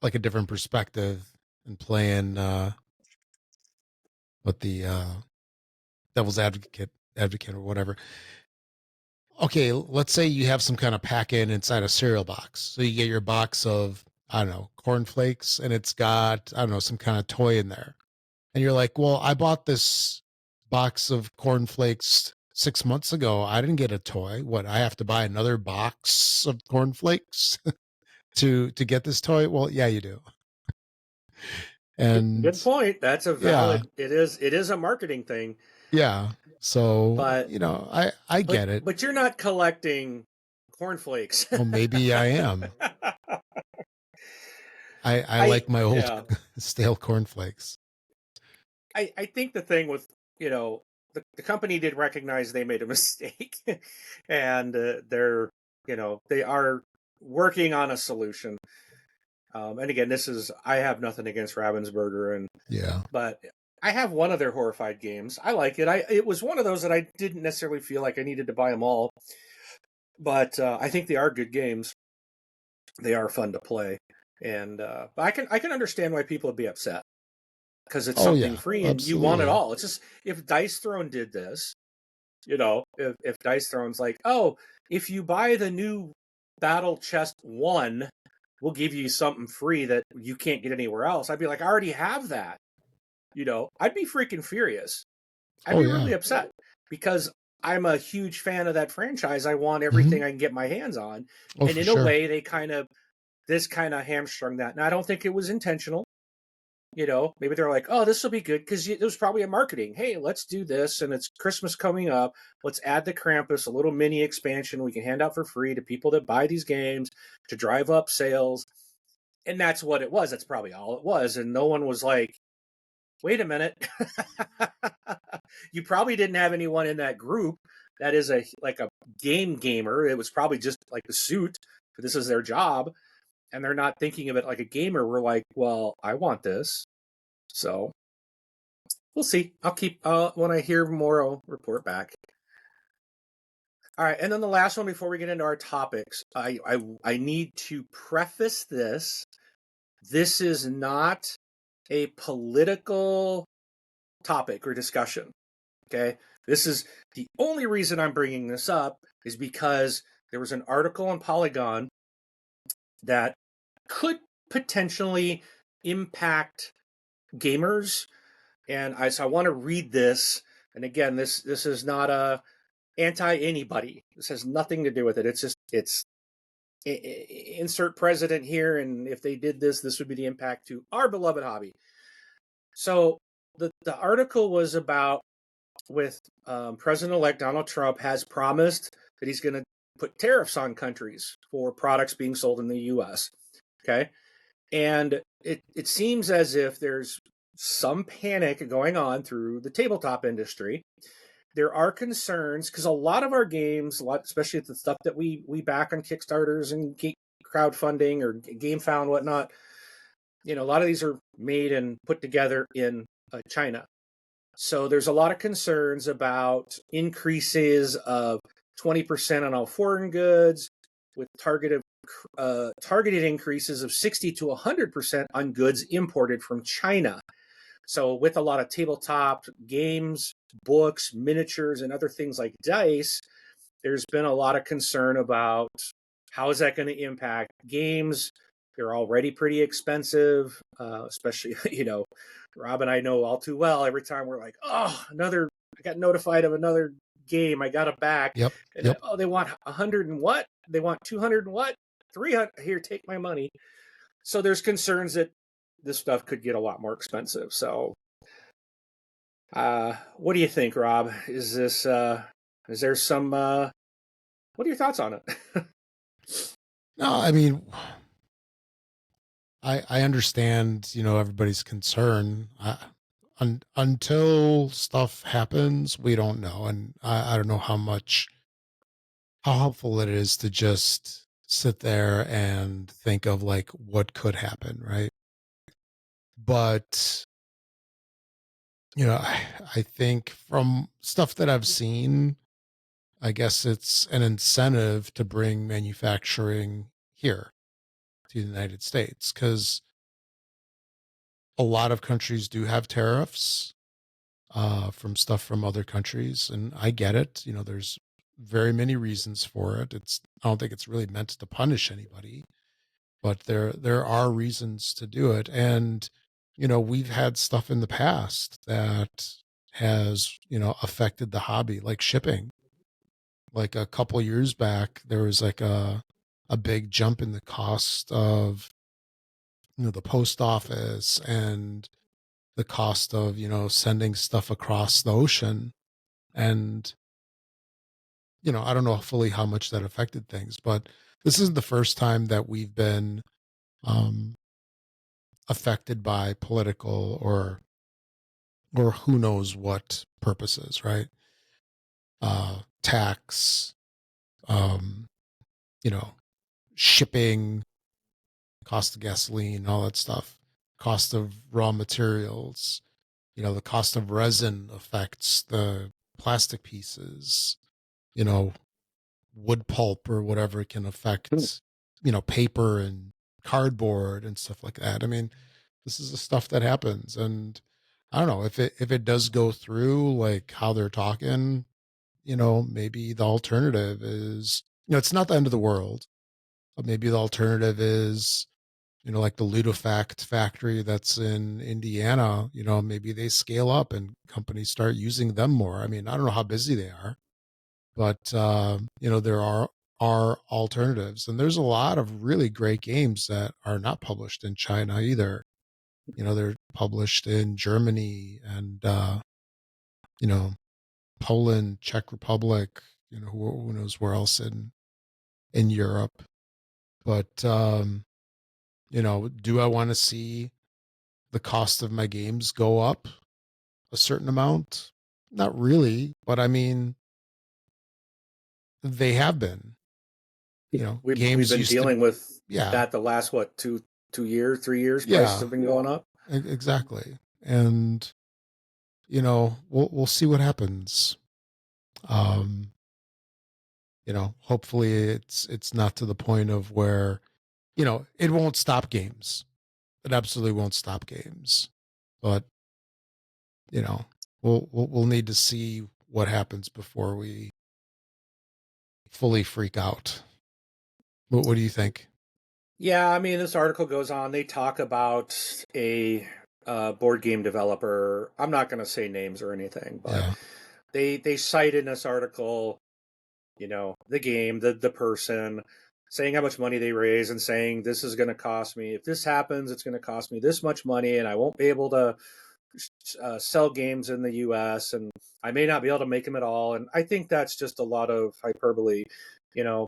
like a different perspective and playing what the devil's advocate or whatever. Okay, let's say you have some kind of packet inside a cereal box. So you get your box of, I don't know, cornflakes, and it's got, I don't know, some kind of toy in there. And you're like, well, I bought this box of cornflakes 6 months ago. I didn't get a toy. What, I have to buy another box of cornflakes to get this toy? Well, yeah, you do. And good point. That's a valid, it is a marketing thing. Yeah. So, but, I get it. But you're not collecting cornflakes. Well, maybe I am. I like my old stale cornflakes. I think the thing with, the company did recognize they made a mistake, and they're, they are working on a solution. And again, I have nothing against Ravensburger, but I have one of their Horrified games. I like it. It was one of those that I didn't necessarily feel like I needed to buy them all, but I think they are good games. They are fun to play, and I can understand why people would be upset, because it's something free and you want it all. It's just, if Dice Throne did this, if Dice Throne's like, oh, if you buy the new Battle Chest 1, we'll give you something free that you can't get anywhere else. I'd be like, I already have that. I'd be freaking furious. I'd be really upset, because I'm a huge fan of that franchise. I want everything I can get my hands on. And in a way, this kind of hamstrung that. Now, I don't think it was intentional. Maybe they're like, oh, this will be good, because it was probably a marketing. Hey, let's do this, and it's Christmas coming up. Let's add the Krampus, a little mini expansion we can hand out for free to people that buy these games to drive up sales. And that's what it was. That's probably all it was. And no one was like, wait a minute. You probably didn't have anyone in that group that is a game gamer. It was probably just like the suit, but this is their job, and they're not thinking of it like a gamer. We're like, well, I want this. So we'll see. I'll keep, when I hear more, I'll report back. All right. And then the last one before we get into our topics, I need to preface this. This is not a political topic or discussion. Okay. This is the only reason I'm bringing this up is because there was an article on Polygon that could potentially impact gamers. And so I want to read this. And again, this is not a anti anybody. This has nothing to do with it. It's just insert president here, and if they did this, this would be the impact to our beloved hobby. So the article was about with President-elect Donald Trump has promised that he's going to put tariffs on countries for products being sold in the U.S. Okay, and it seems as if there's some panic going on through the tabletop industry. There are concerns because a lot of our games, especially the stuff that we back on Kickstarters and crowdfunding or GameFound and whatnot, a lot of these are made and put together in China. So there's a lot of concerns about increases of 20% on all foreign goods, with targeted increases of 60 to 100% on goods imported from China. So with a lot of tabletop games, books, miniatures, and other things like dice, there's been a lot of concern about how is that going to impact games. They're already pretty expensive, especially, Rob and I know all too well. Every time we're like, I got notified of another game. I got it back. Yep. And they want 100 and what? They want 200 and what? 300. Here, take my money. So there's concerns that this stuff could get a lot more expensive. So what do you think, Rob? Is there some, what are your thoughts on it? No, I mean, I understand, everybody's concern. Until stuff happens, we don't know. And I don't know how helpful it is to just sit there and think of like what could happen, right? But I think from stuff that I've seen, I guess it's an incentive to bring manufacturing here to the United States because a lot of countries do have tariffs from stuff from other countries, and I get it. There's very many reasons for it. I don't think it's really meant to punish anybody, but there are reasons to do it. And we've had stuff in the past that has affected the hobby, like shipping. Like a couple years back, there was like a big jump in the cost of the post office and the cost of sending stuff across the ocean. And I don't know fully how much that affected things, but this isn't the first time that we've been um affected by political or who knows what purposes, right? Tax, um, shipping, cost of gasoline, all that stuff, cost of raw materials, the cost of resin affects the plastic pieces, wood pulp or whatever can affect, paper and cardboard and stuff like that. I mean, this is the stuff that happens. And I don't know if it does go through like how they're talking, maybe the alternative is, it's not the end of the world, but maybe the alternative is, like the Ludofact factory that's in Indiana, maybe they scale up and companies start using them more. I mean, I don't know how busy they are, but there are alternatives, and there's a lot of really great games that are not published in China either. They're published in Germany and Poland, Czech Republic, who knows where else in Europe. But do I want to see the cost of my games go up a certain amount? Not really, but I mean, they have been. We've games been used dealing to, with yeah, that the last 2 years, 3 years. Prices yeah, have been going up. exactly. And we'll see what happens. Um, hopefully it's not to the point of where, it won't stop games. It absolutely won't stop games. But, we'll need to see what happens before we fully freak out. What do you think? Yeah, I mean, this article goes on. They talk about a board game developer. I'm not going to say names or anything, but Yeah. they cite in this article, the game, the person, saying how much money they raise and saying this is going to cost me. If this happens, it's going to cost me this much money, and I won't be able to sell games in the U.S. and I may not be able to make them at all. And I think that's just a lot of hyperbole. You know,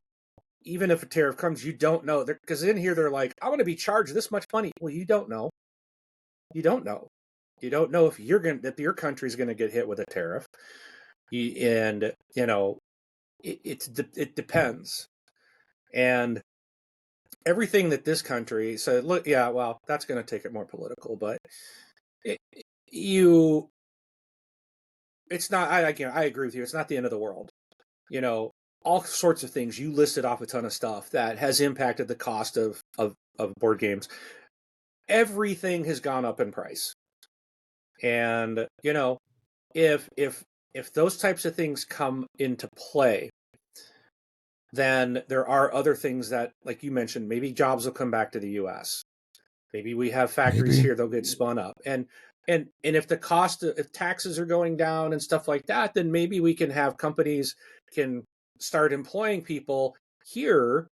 even if a tariff comes, you don't know. Because in here they're like, I want to be charged this much money. Well, you don't know. You don't know. You don't know if that your country's going to get hit with a tariff. And it depends. And everything that this country said, look, yeah, well, that's going to take it more political, but it, you, it's not. I agree with you. It's not the end of the world. You know, all sorts of things. You listed off a ton of stuff that has impacted the cost of board games. Everything has gone up in price, and if those types of things come into play, then there are other things that, like you mentioned, maybe jobs will come back to the U.S. Maybe we have factories Maybe. here; they'll get spun up, and if if taxes are going down and stuff like that, then maybe we can have companies can start employing people here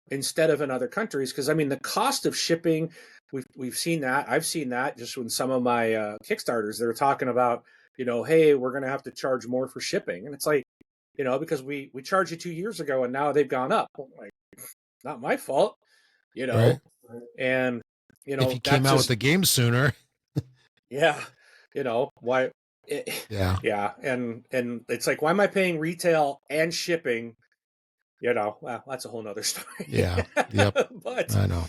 instead of in other countries. Because I mean, the cost of shipping, we've seen that. I've seen that just when some of my Kickstarters they're talking about, hey, we're going to have to charge more for shipping, and it's like, because we charged you 2 years ago and now they've gone up. Well, like, not my fault, you know, Right. and If you came that's out with just the game sooner. yeah, why. It, Yeah. yeah, and it's like, why am I paying retail and shipping? Well, that's a whole nother story. Yeah. Yep. But I know.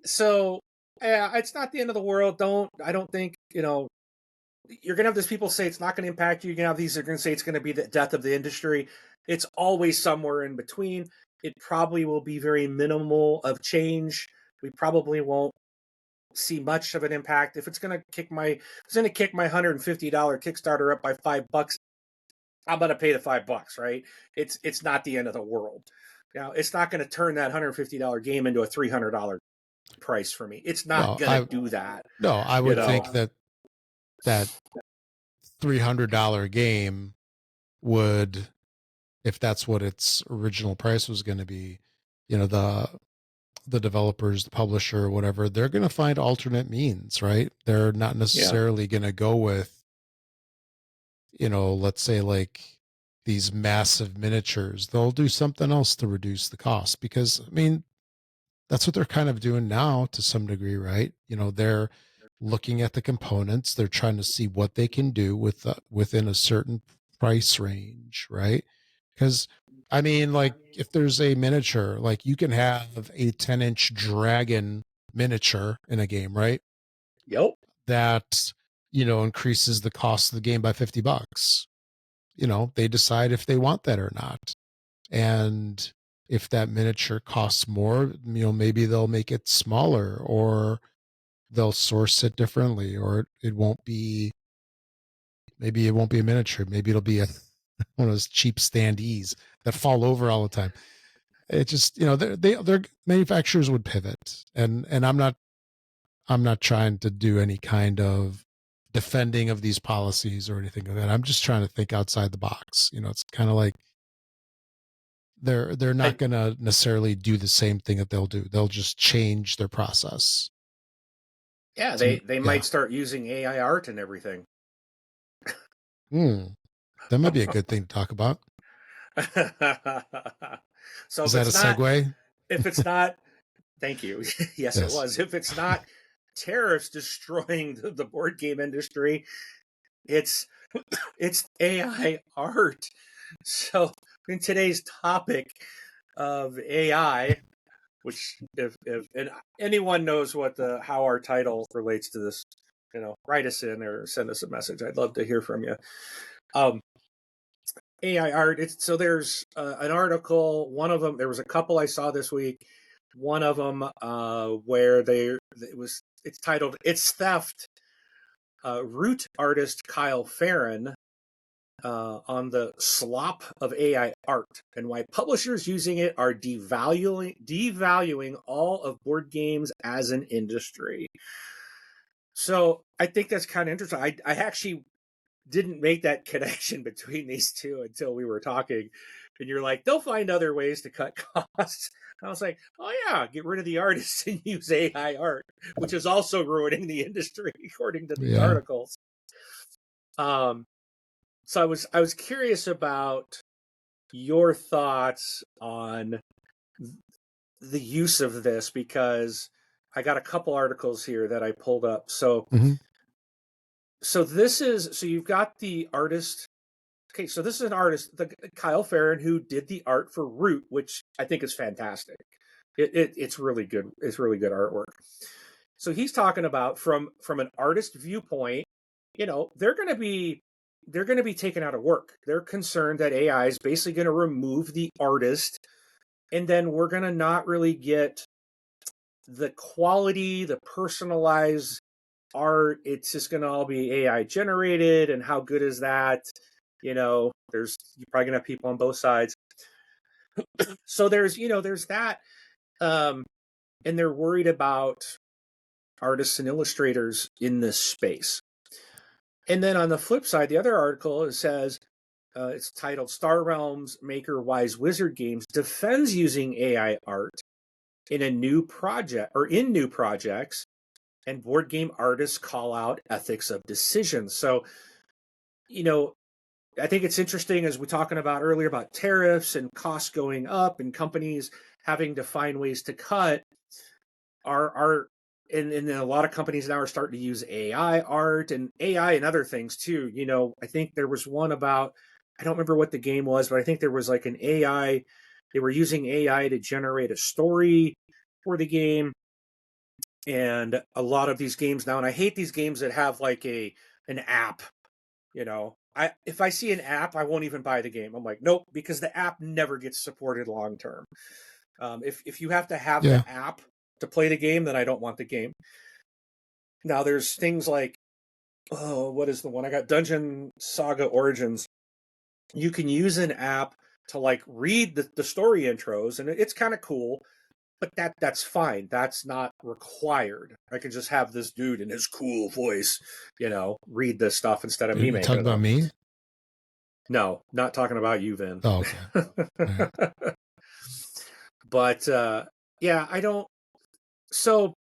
so, yeah, it's not the end of the world. I don't think, you're going to have these people say it's not going to impact you. You're going to have these that are going to say it's going to be the death of the industry. It's always somewhere in between. It probably will be very minimal of change. We probably won't see much of an impact. If it's going to kick my $150 Kickstarter up by $5, I'm going to pay the $5, right? It's not the end of the world. Now, it's not going to turn that $150 game into a $300 price for me. It's not No, going to I do that, no, I you would know. think that $300 game would, if that's what its original price was going to be, the developers, the publisher, whatever, they're going to find alternate means, right? They're not Yeah. necessarily going to go with, let's say like these massive miniatures. They'll do something else to reduce the cost because, I mean, that's what they're kind of doing now to some degree, right? They're looking at the components. They're trying to see what they can do within a certain price range, right? Because I mean, like if there's a miniature, like you can have a 10-inch dragon miniature in a game, right? Yep. That increases the cost of the game by $50. They decide if they want that or not. And if that miniature costs more, maybe they'll make it smaller or they'll source it differently, or maybe it won't be a miniature. Maybe it'll be one of those cheap standees that fall over all the time. It just, their manufacturers would pivot. And I'm not trying to do any kind of defending of these policies or anything like that. I'm just trying to think outside the box. It's kind of like they're not I, going to necessarily do the same thing that they'll do. They'll just change their process. yeah, Some, they yeah. might start using AI art and everything. That might be a good thing to talk about. So Is that a segue? if it's not, thank you. Yes, it Yes. was. If it's not tariffs destroying the board game industry, it's it's AI art. So in today's topic of AI, which if and anyone knows how our title relates to this, write us in or send us a message. I'd love to hear from you. Um, AI art. So there's an article. One of them. There was a couple I saw this week. One of them where it's titled "It's Theft." Root artist Kyle Farron on the slop of AI art and why publishers using it are devaluing all of board games as an industry. So I think that's kind of interesting. I actually didn't make that connection between these two until we were talking. And you're like, they'll find other ways to cut costs. I was like, oh yeah, get rid of the artists and use AI art, which is also ruining the industry, according to these articles. So I was curious about your thoughts on the use of this, because I got a couple articles here that I pulled up. So so you've got the artist. Okay, so this is an artist, Kyle Farron, who did the art for Root, which I think is fantastic. It's really good. It's really good artwork. So he's talking about from an artist viewpoint, they're going to be taken out of work. They're concerned that AI is basically going to remove the artist, and then we're going to not really get the quality, the personalized art. It's just going to all be AI generated, and how good is that? You're probably gonna have people on both sides. So there's that, and they're worried about artists and illustrators in this space. And then on the flip side, the other article, it says it's titled "Star Realms maker Wise Wizard Games defends using AI art in new projects, and board game artists call out ethics of decisions." So I think it's interesting, as we're talking about earlier, about tariffs and costs going up and companies having to find ways to cut. And a lot of companies now are starting to use AI art and AI and other things too. I think there was one about, I don't remember what the game was, but I think there was like an AI. They were using AI to generate a story for the game. And a lot of these games now, and I hate these games that have like an app. If I see an app, I won't even buy the game. I'm like, nope, because the app never gets supported long term. If you have to have the app to play the game, then I don't want the game. Now there's things like, what is the one I got? Dungeon Saga Origins. You can use an app to like read the story intros, and it's kind of cool. But that's fine. That's not required. I can just have this dude in his cool voice, read this stuff instead of me making it. Talking about me? No, not talking about you, Vin. Oh, okay. Right. But yeah, I don't. So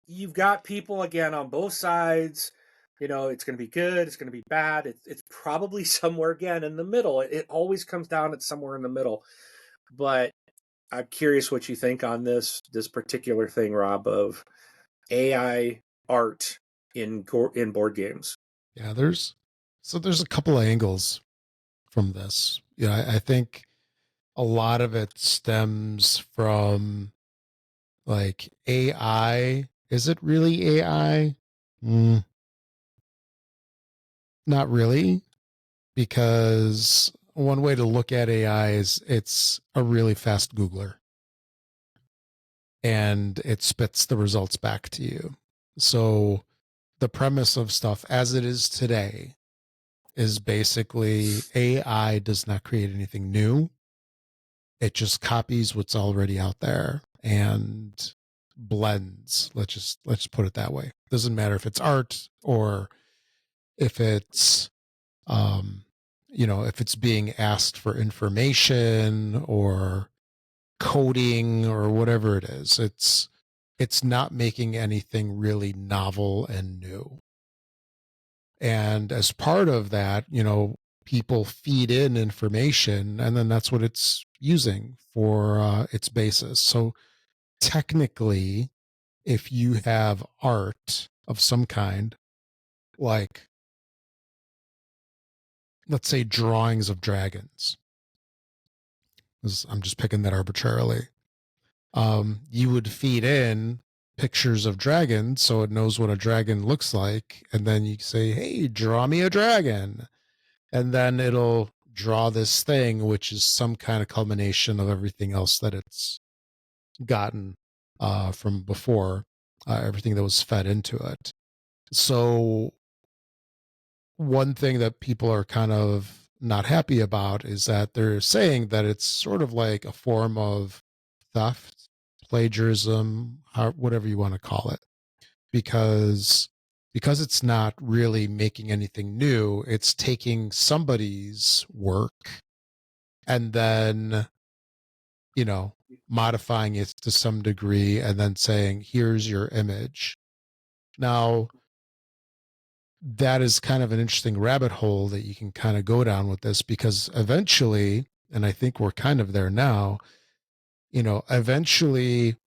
you've got people again on both sides. It's going to be good. It's going to be bad. It's probably somewhere again in the middle. It always comes down to somewhere in the middle. But I'm curious what you think on this particular thing, Rob, of AI art in board games. Yeah, there's a couple of angles from this. I think a lot of it stems from like AI. Is it really AI? Not really, because one way to look at AI is it's a really fast Googler, and it spits the results back to you. So the premise of stuff as it is today is basically AI does not create anything new. It just copies what's already out there and blends. Let's put it that way. Doesn't matter if it's art or if it's if it's being asked for information or coding or whatever it is. It's not making anything really novel and new. And as part of that, people feed in information, and then that's what it's using for its basis. So technically, if you have art of some kind, like let's say drawings of dragons, I'm just picking that arbitrarily, you would feed in pictures of dragons so it knows what a dragon looks like, and then you say, hey, draw me a dragon, and then it'll draw this thing, which is some kind of culmination of everything else that it's gotten from before, everything that was fed into it. So one thing that people are kind of not happy about is that they're saying that it's sort of like a form of theft, plagiarism, whatever you want to call it, because it's not really making anything new. It's taking somebody's work and then, you know, modifying it to some degree and then saying, here's your image. Now, that is kind of an interesting rabbit hole that you can kind of go down with this, because eventually, and I think we're kind of there now, eventually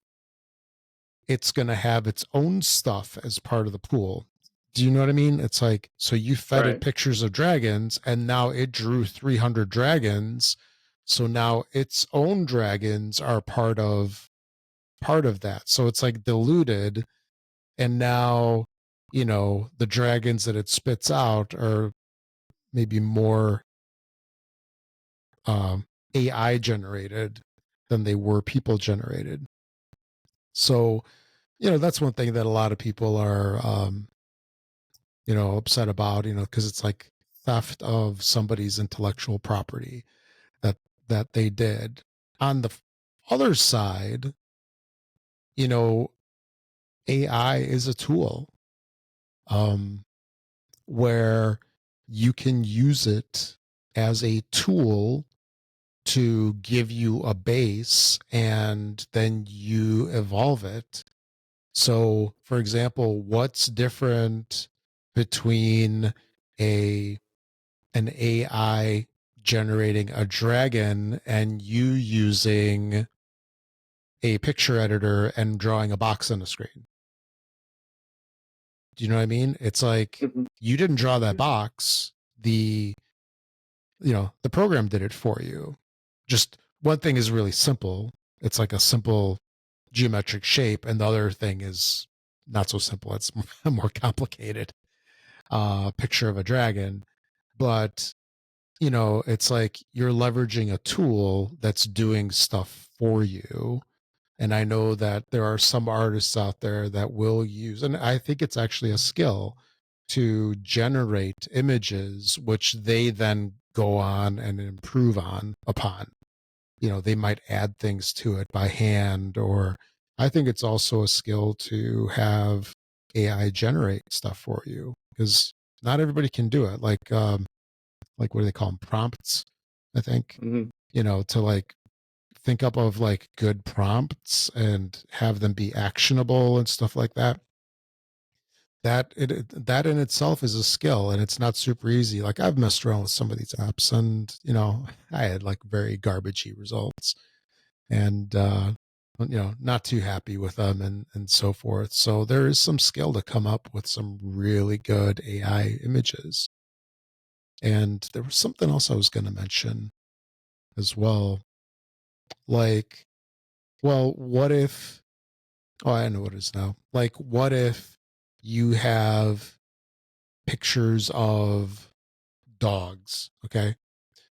it's going to have its own stuff as part of the pool. Do you know what I mean? It's like, so you fed it pictures of dragons and now it drew 300 dragons. So now its own dragons are part of that. So it's like diluted. And now, the dragons that it spits out are maybe more AI generated than they were people generated. So, that's one thing that a lot of people are, upset about, because it's like theft of somebody's intellectual property that they did. On the other side, AI is a tool, where you can use it as a tool to give you a base and then you evolve it. So, for example, what's different between an AI generating a dragon and you using a picture editor and drawing a box on the screen? Do you know what I mean? It's like, you didn't draw that box. The program did it for you. Just one thing is really simple. It's like a simple geometric shape, and the other thing is not so simple. It's more complicated. Picture of a dragon. But, it's like you're leveraging a tool that's doing stuff for you. And I know that there are some artists out there that will use, and I think it's actually a skill, to generate images, which they then go on and improve upon. They might add things to it by hand, or I think it's also a skill to have AI generate stuff for you, because not everybody can do it. Like what do they call them? Prompts, I think. To like think up of like good prompts and have them be actionable and stuff like that. That in itself is a skill, and it's not super easy. Like, I've messed around with some of these apps, and I had like very garbagey results, and not too happy with them, and so forth. So there is some skill to come up with some really good AI images. And there was something else I was going to mention as well. Like, well, what if, oh, I know what it is now. Like, what if you have pictures of dogs? Okay.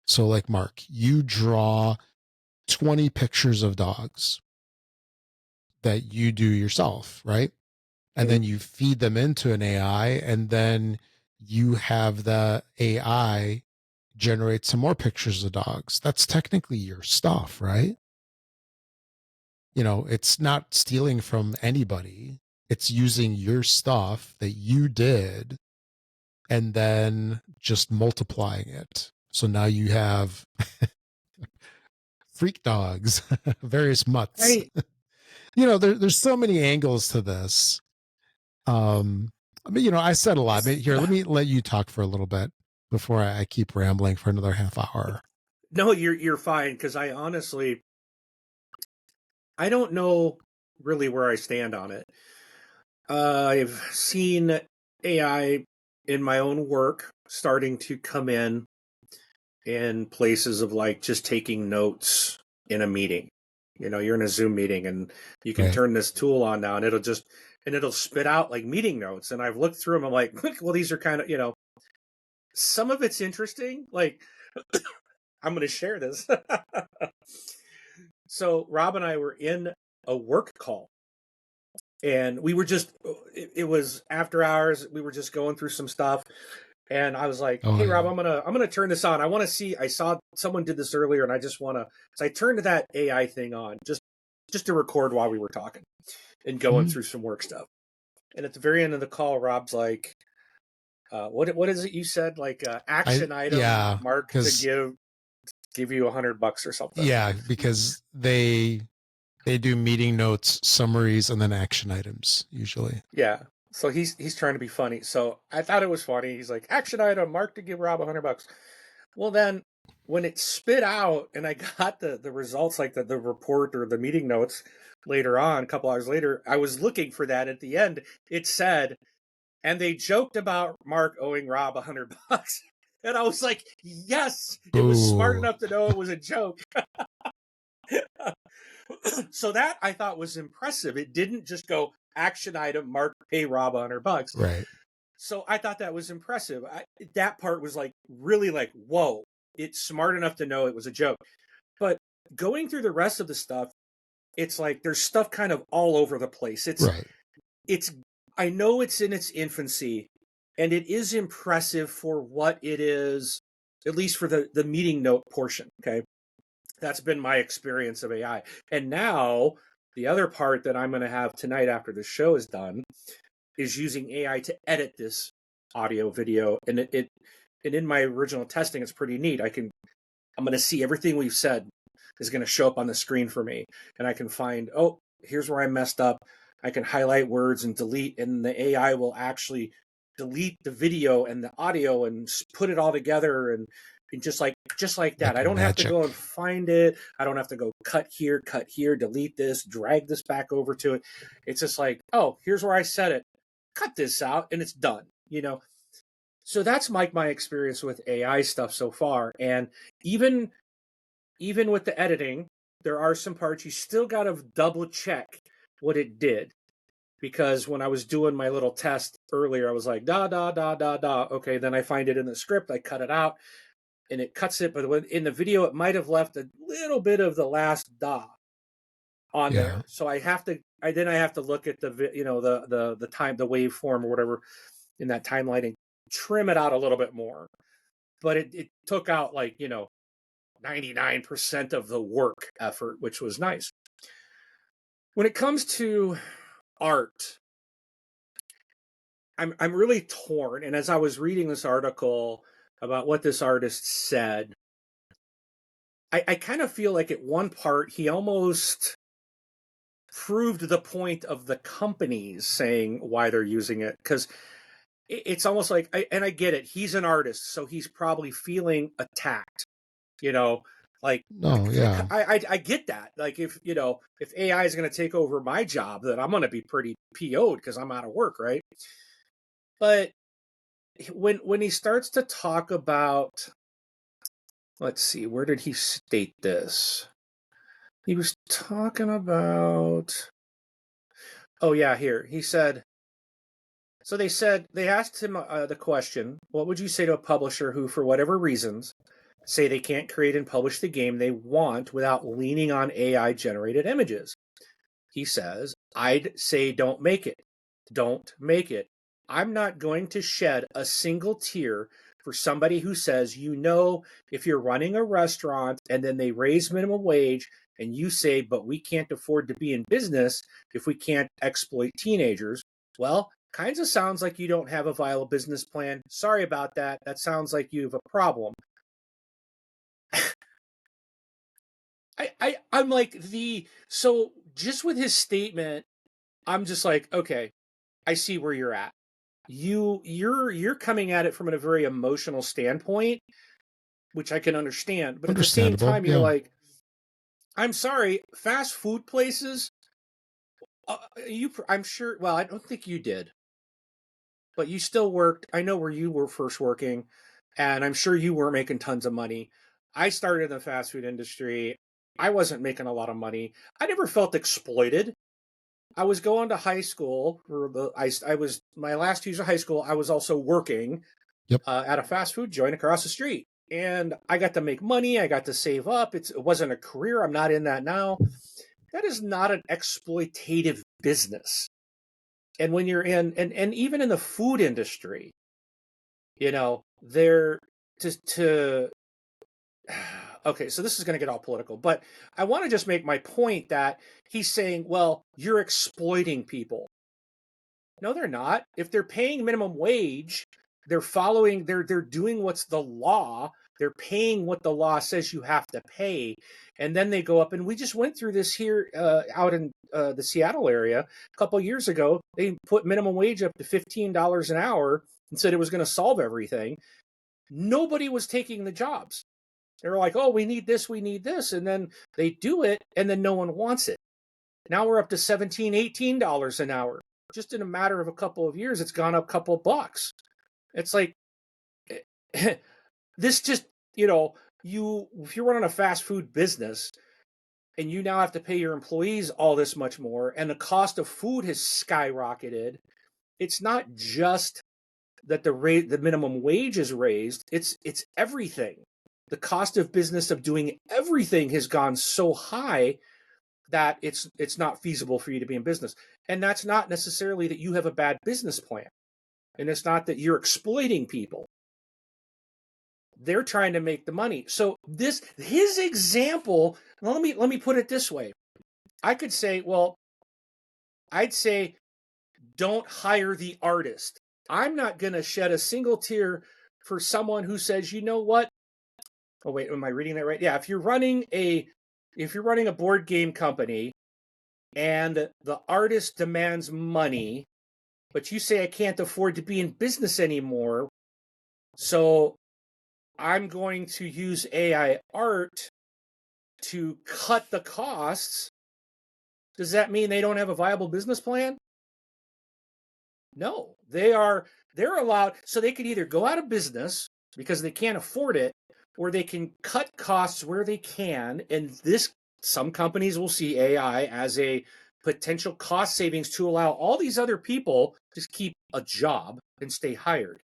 So, like, Mark, you draw 20 pictures of dogs that you do yourself, right? And then you feed them into an AI, and then you have the AI generate some more pictures of dogs. That's technically your stuff, right? It's not stealing from anybody. It's using your stuff that you did and then just multiplying it. So now you have freak dogs, various mutts. Right. There's so many angles to this. I mean, I said a lot. Here, let me let you talk for a little bit before I keep rambling for another half hour. No, you're fine, because I honestly, I don't know really where I stand on it. I've seen AI in my own work starting to come in places of like just taking notes in a meeting. You're in a Zoom meeting and you can turn this tool on now, and it'll spit out like meeting notes. And I've looked through them. I'm like, well, these are kind of, some of it's interesting. Like, I'm going to share this. So Rob and I were in a work call, and we were just, it was after hours. We were just going through some stuff, And I was like, Oh "Hey Rob, yeah. I'm gonna turn this on. I want to see. I saw someone did this earlier, and I just want to." So I turned that AI thing on just to record while we were talking and going Mhm. through some work stuff. And at the very end of the call, Rob's like, what is it you said? Like I action item yeah, mark to because give you $100 or something. yeah, because they do meeting notes, summaries, and then action items usually. Yeah. So he's trying to be funny. So I thought it was funny. He's like, action item mark to give Rob $100. Well, then when it spit out and I got the results, like the report or the meeting notes later on, a couple hours later, I was looking for that at the end. It said, and they joked about Mark owing Rob $100. And I was like, yes, it was smart Ooh, enough to know it was a joke. So that I thought was impressive. It didn't just go action item, Mark, pay Rob $100. right. So I thought that was impressive. That part was like really like, whoa, it's smart enough to know it was a joke. But going through the rest of the stuff, it's like there's stuff kind of all over the place. Right. It's I know it's in its infancy, and it is impressive for what it is, at least for the meeting note portion. Okay. That's been my experience of AI. And now the other part that I'm going to have tonight after the show is done is using AI to edit this audio video. And and in my original testing, it's pretty neat. I'm going to see everything we've said is going to show up on the screen for me. And I can find, oh, here's where I messed up. I can highlight words and delete, and the AI will actually delete the video and the audio and put it all together and just like that. Like I don't have to go magic. and find it. I don't have to go cut here, delete this, drag this back over to it. It's just like, oh, here's where I said it. Cut this out and it's done. So that's my experience with AI stuff so far. And even even with the editing, there are some parts you still got to double check what it did. Because when I was doing my little test earlier, I was like, da, da, da, da, da. Okay, then I find it in the script, I cut it out, and it cuts it. But in the video, it might have left a little bit of the last da on Yeah. there. So I have to, I have to look at the time, the waveform or whatever in that timeline and trim it out a little bit more. But it took out 99% of the work effort, which was nice. When it comes to art, I'm really torn. And as I was reading this article about what this artist said, I kind of feel like at one part he almost proved the point of the companies saying why they're using it, because it's almost like and I get it, he's an artist, so he's probably feeling attacked, you know like No, yeah. I get that. Like if AI is going to take over my job, then I'm going to be pretty PO'd because I'm out of work, right? But when he starts to talk about, let's see, where did he state this? He was talking about, oh yeah, here. He said, so they asked him the question, what would you say to a publisher who, for whatever reasons, say they can't create and publish the game they want without leaning on AI generated images? He says, I'd say don't make it. Don't make it. I'm not going to shed a single tear for somebody who says, if you're running a restaurant and then they raise minimum wage and you say, but we can't afford to be in business if we can't exploit teenagers. Well, kinds of sounds like you don't have a viable business plan. Sorry about that. That sounds like you have a problem. I'm like so just with his statement, I'm just like, okay, I see where you're at. You're coming at it from a very emotional standpoint, which I can understand. But at the same Understandable. time, you're Yeah. like, I'm sorry, fast food places. I'm sure. Well, I don't think you did, but you still worked. I know where you were first working, and I'm sure you weren't making tons of money. I started in the fast food industry. I wasn't making a lot of money. I never felt exploited. I was going to high school. I was my last years of high school. I was also working Yep. at a fast food joint across the street, and I got to make money. I got to save up. It wasn't a career. I'm not in that now. That is not an exploitative business. And when you're in, and even in the food industry, they're to okay, so this is going to get all political, but I want to just make my point that he's saying, well, you're exploiting people. No, they're not. If they're paying minimum wage, they're doing what's the law. They're paying what the law says you have to pay. And then they go up, and we just went through this here out in the Seattle area a couple of years ago. They put minimum wage up to $15 an hour and said it was going to solve everything. Nobody was taking the jobs. They were like, oh, we need this. And then they do it, and then no one wants it. Now we're up to $17, $18 an hour. Just in a matter of a couple of years, it's gone up a couple of bucks. It's like, this just, if you're running a fast food business and you now have to pay your employees all this much more, and the cost of food has skyrocketed, it's not just that the minimum wage is raised, it's everything. The cost of business of doing everything has gone so high that it's not feasible for you to be in business. And that's not necessarily that you have a bad business plan. And it's not that you're exploiting people. They're trying to make the money. So his example, let me put it this way. I could say, well, I'd say don't hire the artist. I'm not going to shed a single tear for someone who says, you know what? Oh, wait, am I reading that right? Yeah, if you're running a board game company and the artist demands money, but you say I can't afford to be in business anymore, so I'm going to use AI art to cut the costs, does that mean they don't have a viable business plan? No, they're allowed, so they could either go out of business because they can't afford it, or they can cut costs where they can. And some companies will see AI as a potential cost savings to allow all these other people to keep a job and stay hired.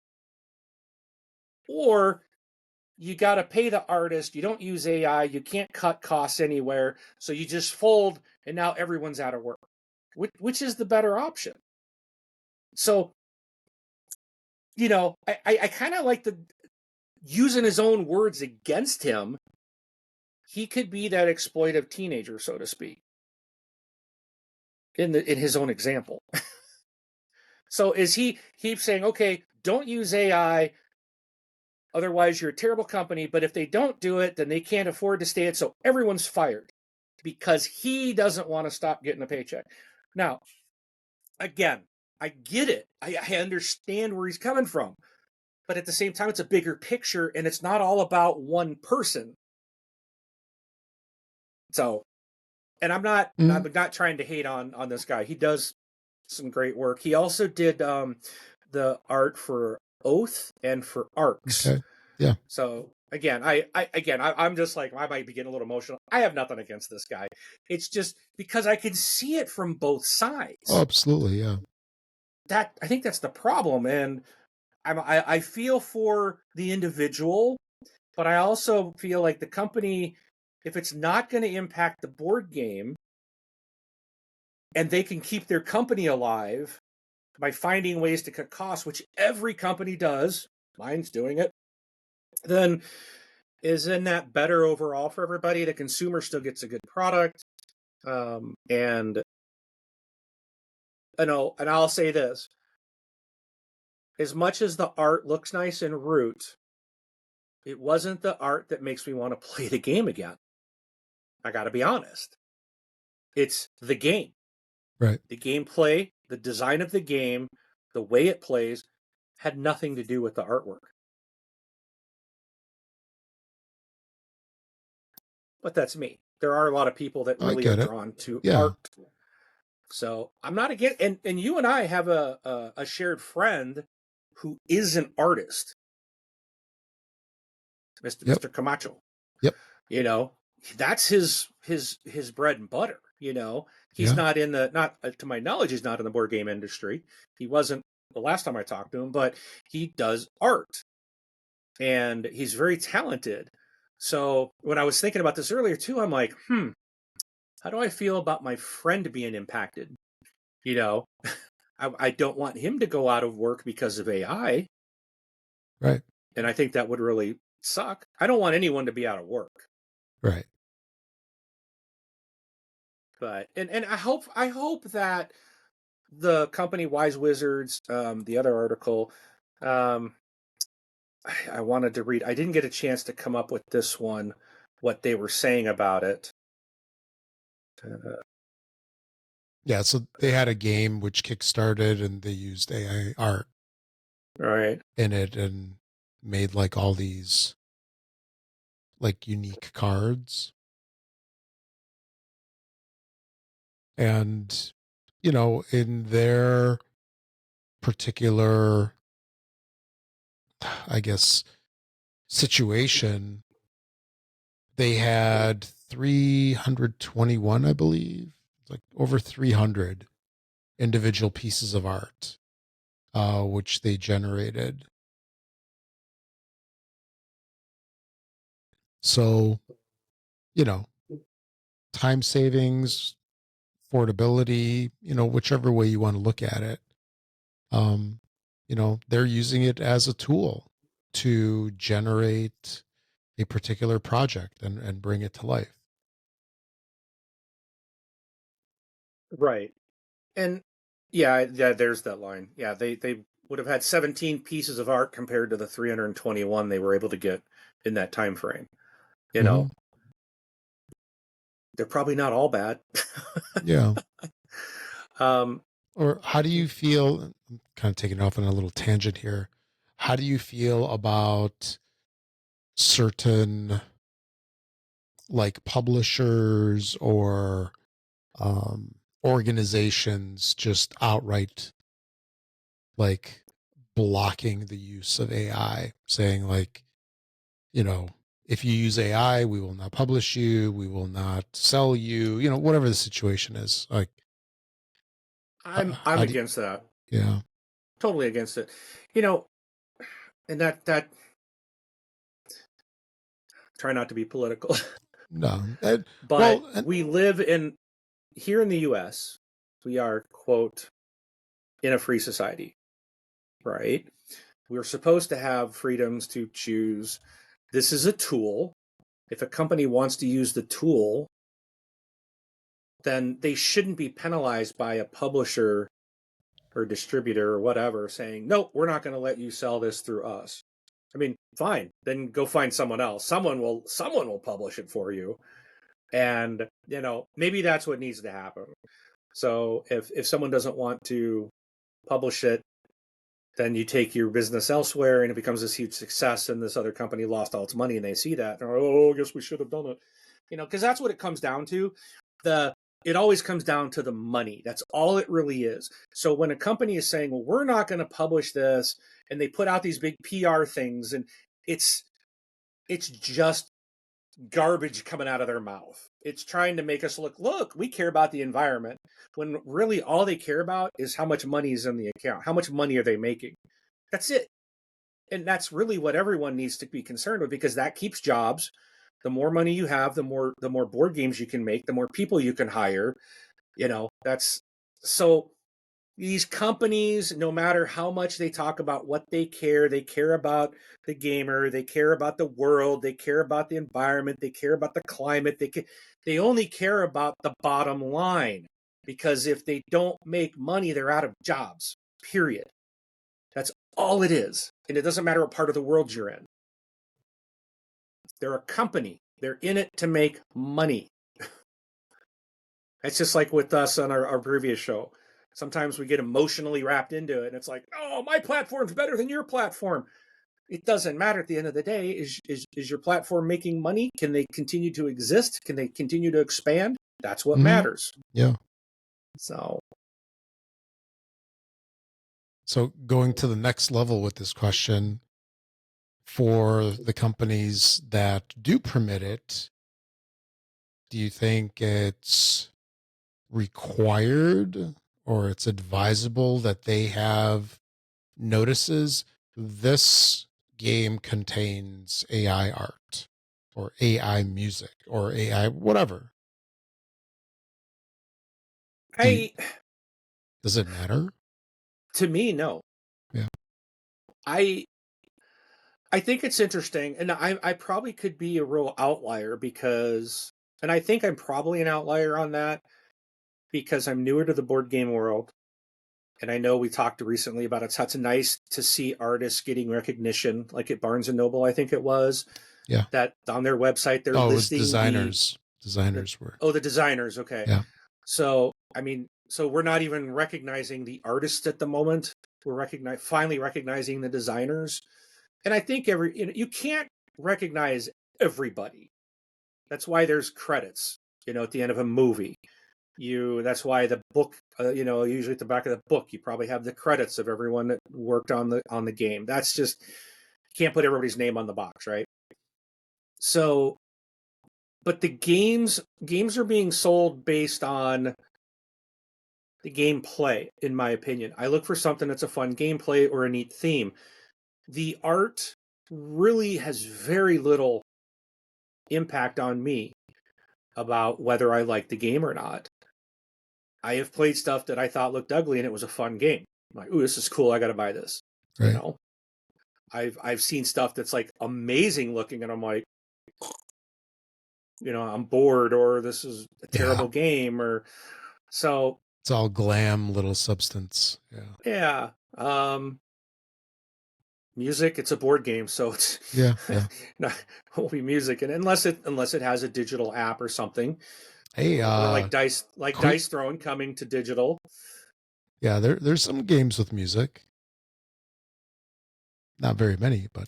Or you got to pay the artist, you don't use AI, you can't cut costs anywhere, so you just fold and now everyone's out of work. Which is the better option? So, I kind of like using his own words against him. He could be that exploitive teenager, so to speak, in his own example. So is he keeps saying, okay, don't use AI, otherwise you're a terrible company, but if they don't do it, then they can't afford to stay it, so everyone's fired because he doesn't want to stop getting a paycheck. Now, again, I get it. I understand where he's coming from. But at the same time, it's a bigger picture, and it's not all about one person. So, and I'm not trying to hate on this guy. He does some great work. He also did the art for Oath and for Arcs. Okay. Yeah. So again, I'm just like, I might be getting a little emotional. I have nothing against this guy. It's just because I can see it from both sides. Oh, absolutely, yeah. I think that's the problem, and I feel for the individual, but I also feel like the company, if it's not going to impact the board game, and they can keep their company alive by finding ways to cut costs, which every company does, mine's doing it, then isn't that better overall for everybody? The consumer still gets a good product. And I'll say this. As much as the art looks nice in Root, it wasn't the art that makes me want to play the game again. I got to be honest. It's the game. Right. The gameplay, the design of the game, the way it plays had nothing to do with the artwork. But that's me. There are a lot of people that really are drawn to art. So I'm not against, and you and I have a shared friend who is an artist, Mr. Camacho. Yep. That's his bread and butter. He's not in to my knowledge, he's not in the board game industry. He wasn't the last time I talked to him, but he does art, and he's very talented. So when I was thinking about this earlier too, I'm like, how do I feel about my friend being impacted? I don't want him to go out of work because of AI. Right. And I think that would really suck. I don't want anyone to be out of work. Right. But and I hope that the company Wise Wizards, the other article, um, I wanted to read. I didn't get a chance to come up with this one, what they were saying about it. Yeah. So they had a game which kickstarted and they used AI art Right. in it and made like all these like unique cards. And, you know, in their particular, I guess, situation, they had 321, I believe, like over 300 individual pieces of art, which they generated. So, you know, time savings, affordability, you know, whichever way you want to look at it. Um, you know, they're using it as a tool to generate a particular project and bring it to life. Right. And yeah, there's that line. Yeah, they would have had 17 pieces of art compared to the 321 they were able to get in that time frame. You know, Mhm. they're probably not all bad. Yeah. um, Or how do you feel? I'm kind of taking off on a little tangent here. How do you feel about certain like publishers or organizations just outright like blocking the use of AI, saying like, you know, if you use AI, we will not publish you, we will not sell you, you know, whatever the situation is. Like, I'm how do against that. you, yeah, Totally against it. You know, and that try not to be political, no, but well, we live in here in the US, we are quote in a free society, right? We're supposed to have freedoms to choose. This is a tool. If a company wants to use the tool, then they shouldn't be penalized by a publisher or distributor or whatever saying, nope, we're not going to let you sell this through us. I mean, fine, then go find someone else. Someone will publish it for you. And, you know, maybe that's what needs to happen. So if someone doesn't want to publish it, then you take your business elsewhere and it becomes this huge success and this other company lost all its money and they see that. And oh, I guess we should have done it. You know, because that's what it comes down to. It always comes down to the money. That's all it really is. So when a company is saying, well, we're not going to publish this, and they put out these big PR things, and it's just garbage coming out of their mouth. It's trying to make us look, we care about the environment, when really all they care about is how much money is in the account. How much money are they making? That's it. And that's really what everyone needs to be concerned with, because that keeps jobs. The more money you have, the more board games you can make, the more people you can hire. You know, that's so these companies, no matter how much they talk about what they care about the gamer, they care about the world, they care about the environment, they care about the climate, they only care about the bottom line, because if they don't make money, they're out of jobs. Period. That's all it is. And it doesn't matter what part of the world you're in. They're a company. They're in it to make money. It's just like with us on our previous show. Sometimes we get emotionally wrapped into it, and it's like, oh, my platform's better than your platform. It doesn't matter at the end of the day. Is your platform making money? Can they continue to exist? Can they continue to expand? That's what matters. yeah. So Going to the next level with this question, for the companies that do permit it, do you think it's required or it's advisable that they have notices this game contains AI art or AI music or AI whatever? Does it matter? To me, no. Yeah. I I think it's interesting, and I probably could be a real outlier because, and I think I'm probably an outlier on that because I'm newer to the board game world, and I know we talked recently about it's nice to see artists getting recognition, like at Barnes and Noble, I think it was. Yeah. That on their website they're Oh, it was listing designers. Designers were. the designers. Okay. Yeah. So I mean, so we're not even recognizing the artists at the moment. We're finally recognizing the designers. And I think you can't recognize everybody. That's why there's credits, at the end of a movie. That's why the book, usually at the back of the book, you probably have the credits of everyone that worked on the game. That's just, you can't put everybody's name on the box, right? So, but the games are being sold based on the gameplay, in my opinion. I look for something that's a fun gameplay or a neat theme. The art really has very little impact on me about whether I like the game or not. I have played stuff that I thought looked ugly and it was a fun game. I'm like, ooh, this is cool. I got to buy this. Right. I've seen stuff that's like amazing looking and I'm like, I'm bored, or this is a terrible game, or so. It's all glam, little substance. Yeah. Music, it's a board game, so it's not won't be music, and unless it has a digital app or something. Hey, or like dice throwing coming to digital. Yeah, there's some games with music. Not very many, but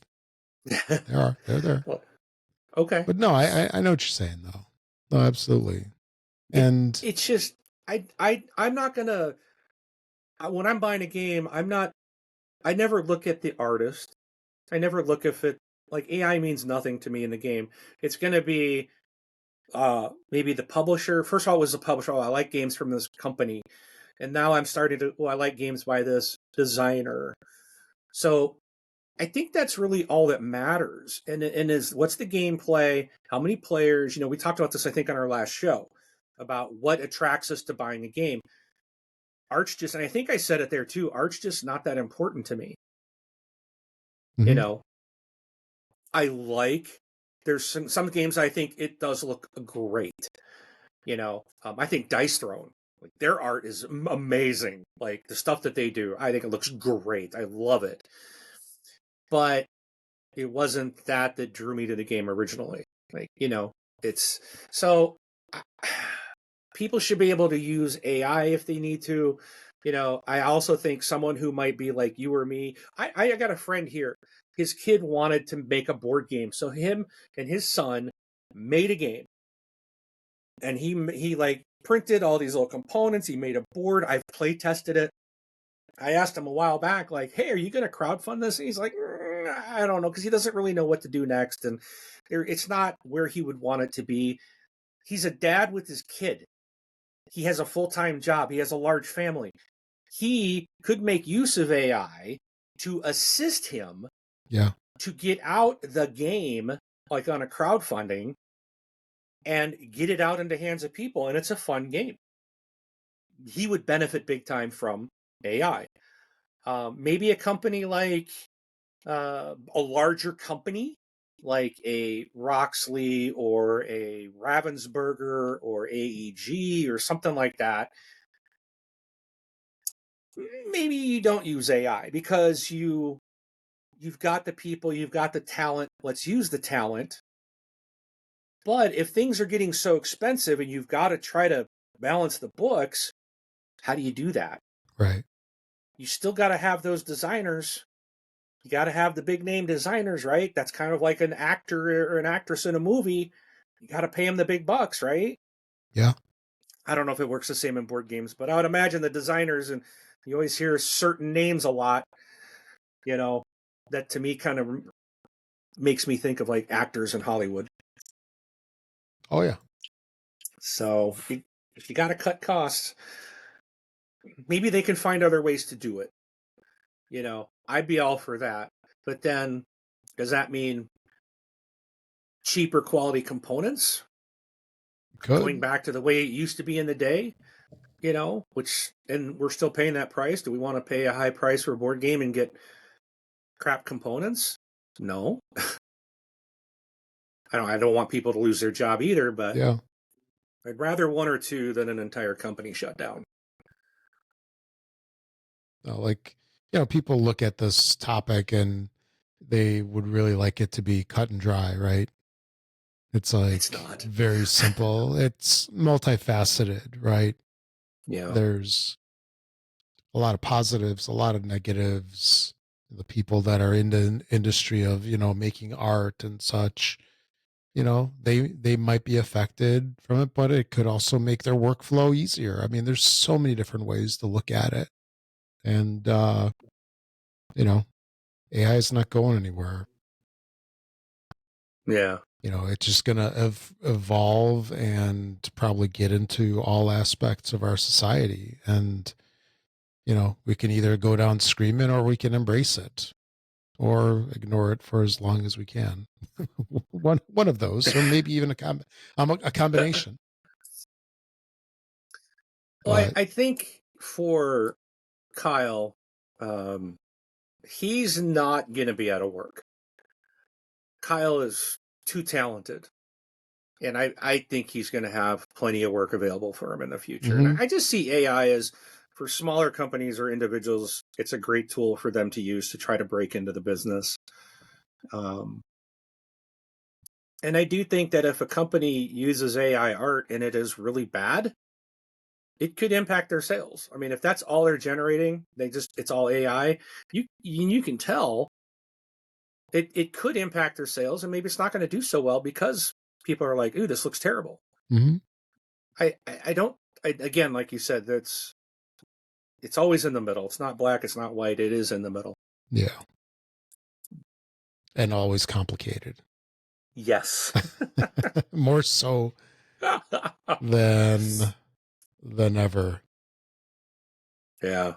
they're there. Well, okay, but no, I know what you're saying though. No, absolutely. And it's just I'm not gonna, when I'm buying a game, I never look at the artist. I never look if it, like, AI means nothing to me in the game. It's going to be maybe the publisher. First of all, it was the publisher. Oh, I like games from this company. And now I'm starting to, I like games by this designer. So I think that's really all that matters. And is what's the gameplay? How many players? We talked about this, I think, on our last show about what attracts us to buying a game. Art's just, and I think I said it there too, art's just not that important to me. Mm-hmm. I like, there's some games I think it does look great. I think Dice Throne, like, their art is amazing. Like, the stuff that they do, I think it looks great. I love it. But it wasn't that drew me to the game originally. Like, it's so people should be able to use AI if they need to. I also think someone who might be like you or me, I got a friend here. His kid wanted to make a board game. So him and his son made a game. And he like printed all these little components. He made a board. I've play tested it. I asked him a while back, like, hey, are you going to crowdfund this? And he's like, I don't know, because he doesn't really know what to do next. And it's not where he would want it to be. He's a dad with his kid. He has a full-time job. He has a large family. He could make use of AI to assist him to get out the game, like on a crowdfunding, and get it out into hands of people. And it's a fun game. He would benefit big time from AI. Maybe a company like a larger company, like a Roxley or a Ravensburger or AEG or something like that. Maybe you don't use AI because you've got the people, you've got the talent. Let's use the talent. But if things are getting so expensive and you've got to try to balance the books, how do you do that? Right. You still got to have those designers. You got to have the big name designers, right? That's kind of like an actor or an actress in a movie. You got to pay them the big bucks, right? Yeah. I don't know if it works the same in board games, but I would imagine the designers, and you always hear certain names a lot, that to me kind of makes me think of like actors in Hollywood. Oh, yeah. So if you got to cut costs, maybe they can find other ways to do it. I'd be all for that. But then, does that mean cheaper quality components? Going back to the way it used to be in the day, and we're still paying that price. Do we want to pay a high price for a board game and get crap components? No. I don't want people to lose their job either, but Yeah. I'd rather one or two than an entire company shut down. Like, people look at this topic and they would really like it to be cut and dry, right? It's It's like not. very simple. It's multifaceted, right? Yeah. There's a lot of positives, a lot of negatives. The people that are in the industry of, making art and such, they might be affected from it, but it could also make their workflow easier. I mean, there's so many different ways to look at it. And AI is not going anywhere. Yeah. It's just going to evolve and probably get into all aspects of our society. And, we can either go down screaming or we can embrace it or ignore it for as long as we can. one of those, or maybe even a combination. Well, But I think for Kyle, he's not going to be out of work. Kyle is too talented. And I think he's going to have plenty of work available for him in the future. Mhm. And I just see AI as, for smaller companies or individuals, it's a great tool for them to use to try to break into the business. And I do think that if a company uses AI art and it is really bad, it could impact their sales. I mean, if that's all they're generating, it's all AI, you can tell it could impact their sales, and maybe it's not going to do so well because people are like, ooh, this looks terrible. Mm-hmm. I don't, again, like you said, it's always in the middle. It's not black, it's not white, it is in the middle. Yeah. And always complicated. Yes. More so than ever. Yeah.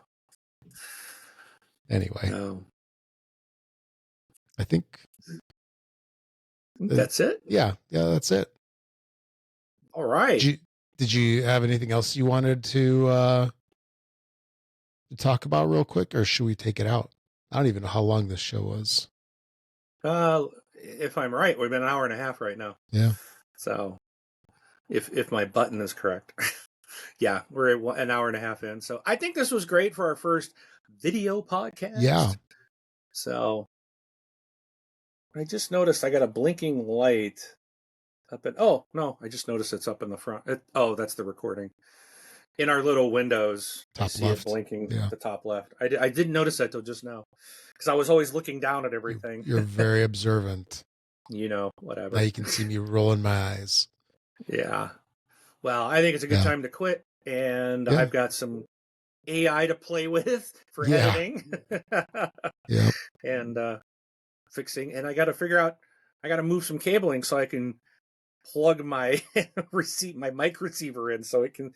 Anyway. I think that's it. Yeah, that's it. All right. Did you have anything else you wanted to talk about real quick, or should we take it out? I don't even know how long this show was. If I'm right, we've been an hour and a half right now. Yeah. So if my button is correct. Yeah, we're an hour and a half in. So I think this was great for our first video podcast. Yeah. So I just noticed I got a blinking light up in, oh, no, I just noticed it's up in the front. That's the recording. In our little windows, Top I see left. it blinking Yeah. at the top left. I didn't notice that till just now because I was always looking down at everything. You're very observant. Whatever. Now you can see me rolling my eyes. Yeah. Well, I think it's a good time to quit, and I've got some AI to play with for editing. Yeah. And fixing, and I got to figure out, I got to move some cabling so I can plug my my mic receiver in so it can.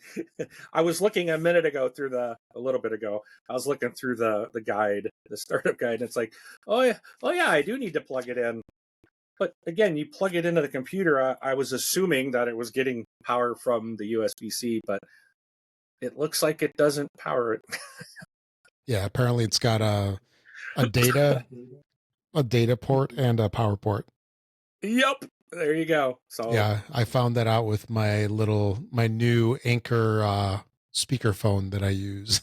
I was looking a little bit ago, I was looking through the guide, the startup guide, and it's like, oh yeah, I do need to plug it in. But again, you plug it into the computer. I was assuming that it was getting power from the USB-C, but it looks like it doesn't power it. Yeah, apparently it's got a data port and a power port. Yep. There you go. So yeah, I found that out with my new Anchor speakerphone that I use.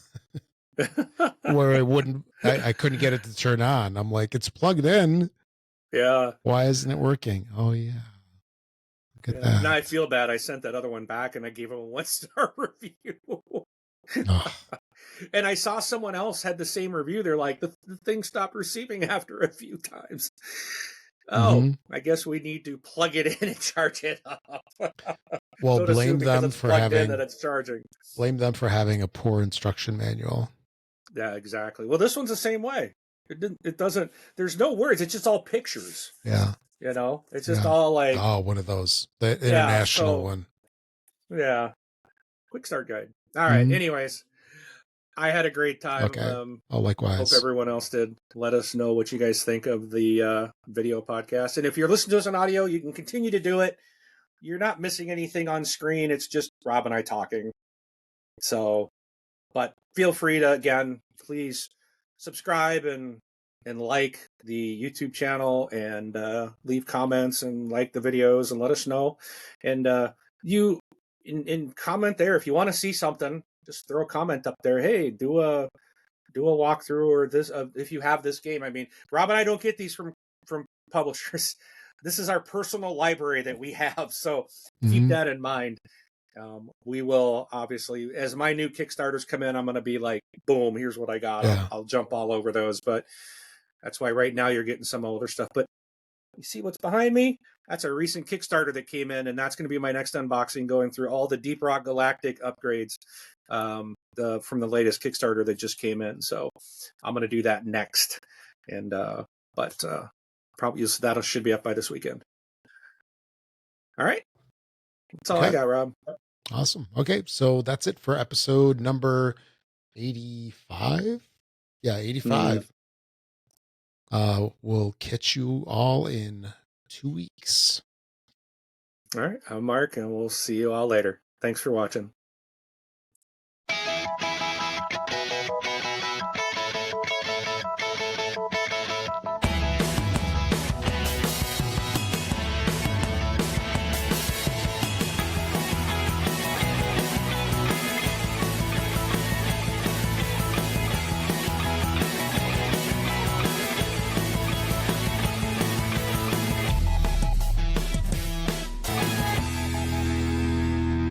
Where I couldn't get it to turn on. I'm like, it's plugged in. Yeah. Why isn't it working? Oh yeah. Look at that. Now I feel bad. I sent that other one back and I gave him a 1-star review. And I saw someone else had the same review. They're like, the thing stopped receiving after a few times. Oh, I guess we need to plug it in and charge it up. Well, blame them for having that it's charging. Blame them for having a poor instruction manual. Yeah, exactly. Well, this one's the same way. It doesn't. There's no words. It's just all pictures. Yeah. It's just all like. Oh, one of those. The international one. Yeah. Quick start guide. All right. Anyways, I had a great time. Okay. Likewise. Hope everyone else did. Let us know what you guys think of the video podcast. And if you're listening to us on audio, you can continue to do it. You're not missing anything on screen. It's just Rob and I talking. So, but feel free to, again, please subscribe and and like the YouTube channel and leave comments and like the videos and let us know. And you in comment there if you want to see something. Just throw a comment up there. Hey, do a walkthrough or this if you have this game. I mean, Rob and I don't get these from publishers. This is our personal library that we have, so keep that in mind. We will obviously, as my new Kickstarters come in, I'm going to be like, boom, here's what I got. Yeah. I'll jump all over those, but that's why right now you're getting some older stuff. But you see what's behind me? That's a recent Kickstarter that came in, and that's going to be my next unboxing, going through all the Deep Rock Galactic upgrades from the latest Kickstarter that just came in. So I'm going to do that next, and probably that should be up by this weekend. All right, that's all I got, Rob. Awesome. Okay, so that's it for episode number 85. Yeah, 85. We'll catch you all in 2 weeks. All right, I'm Mark, and we'll see you all later. Thanks for watching.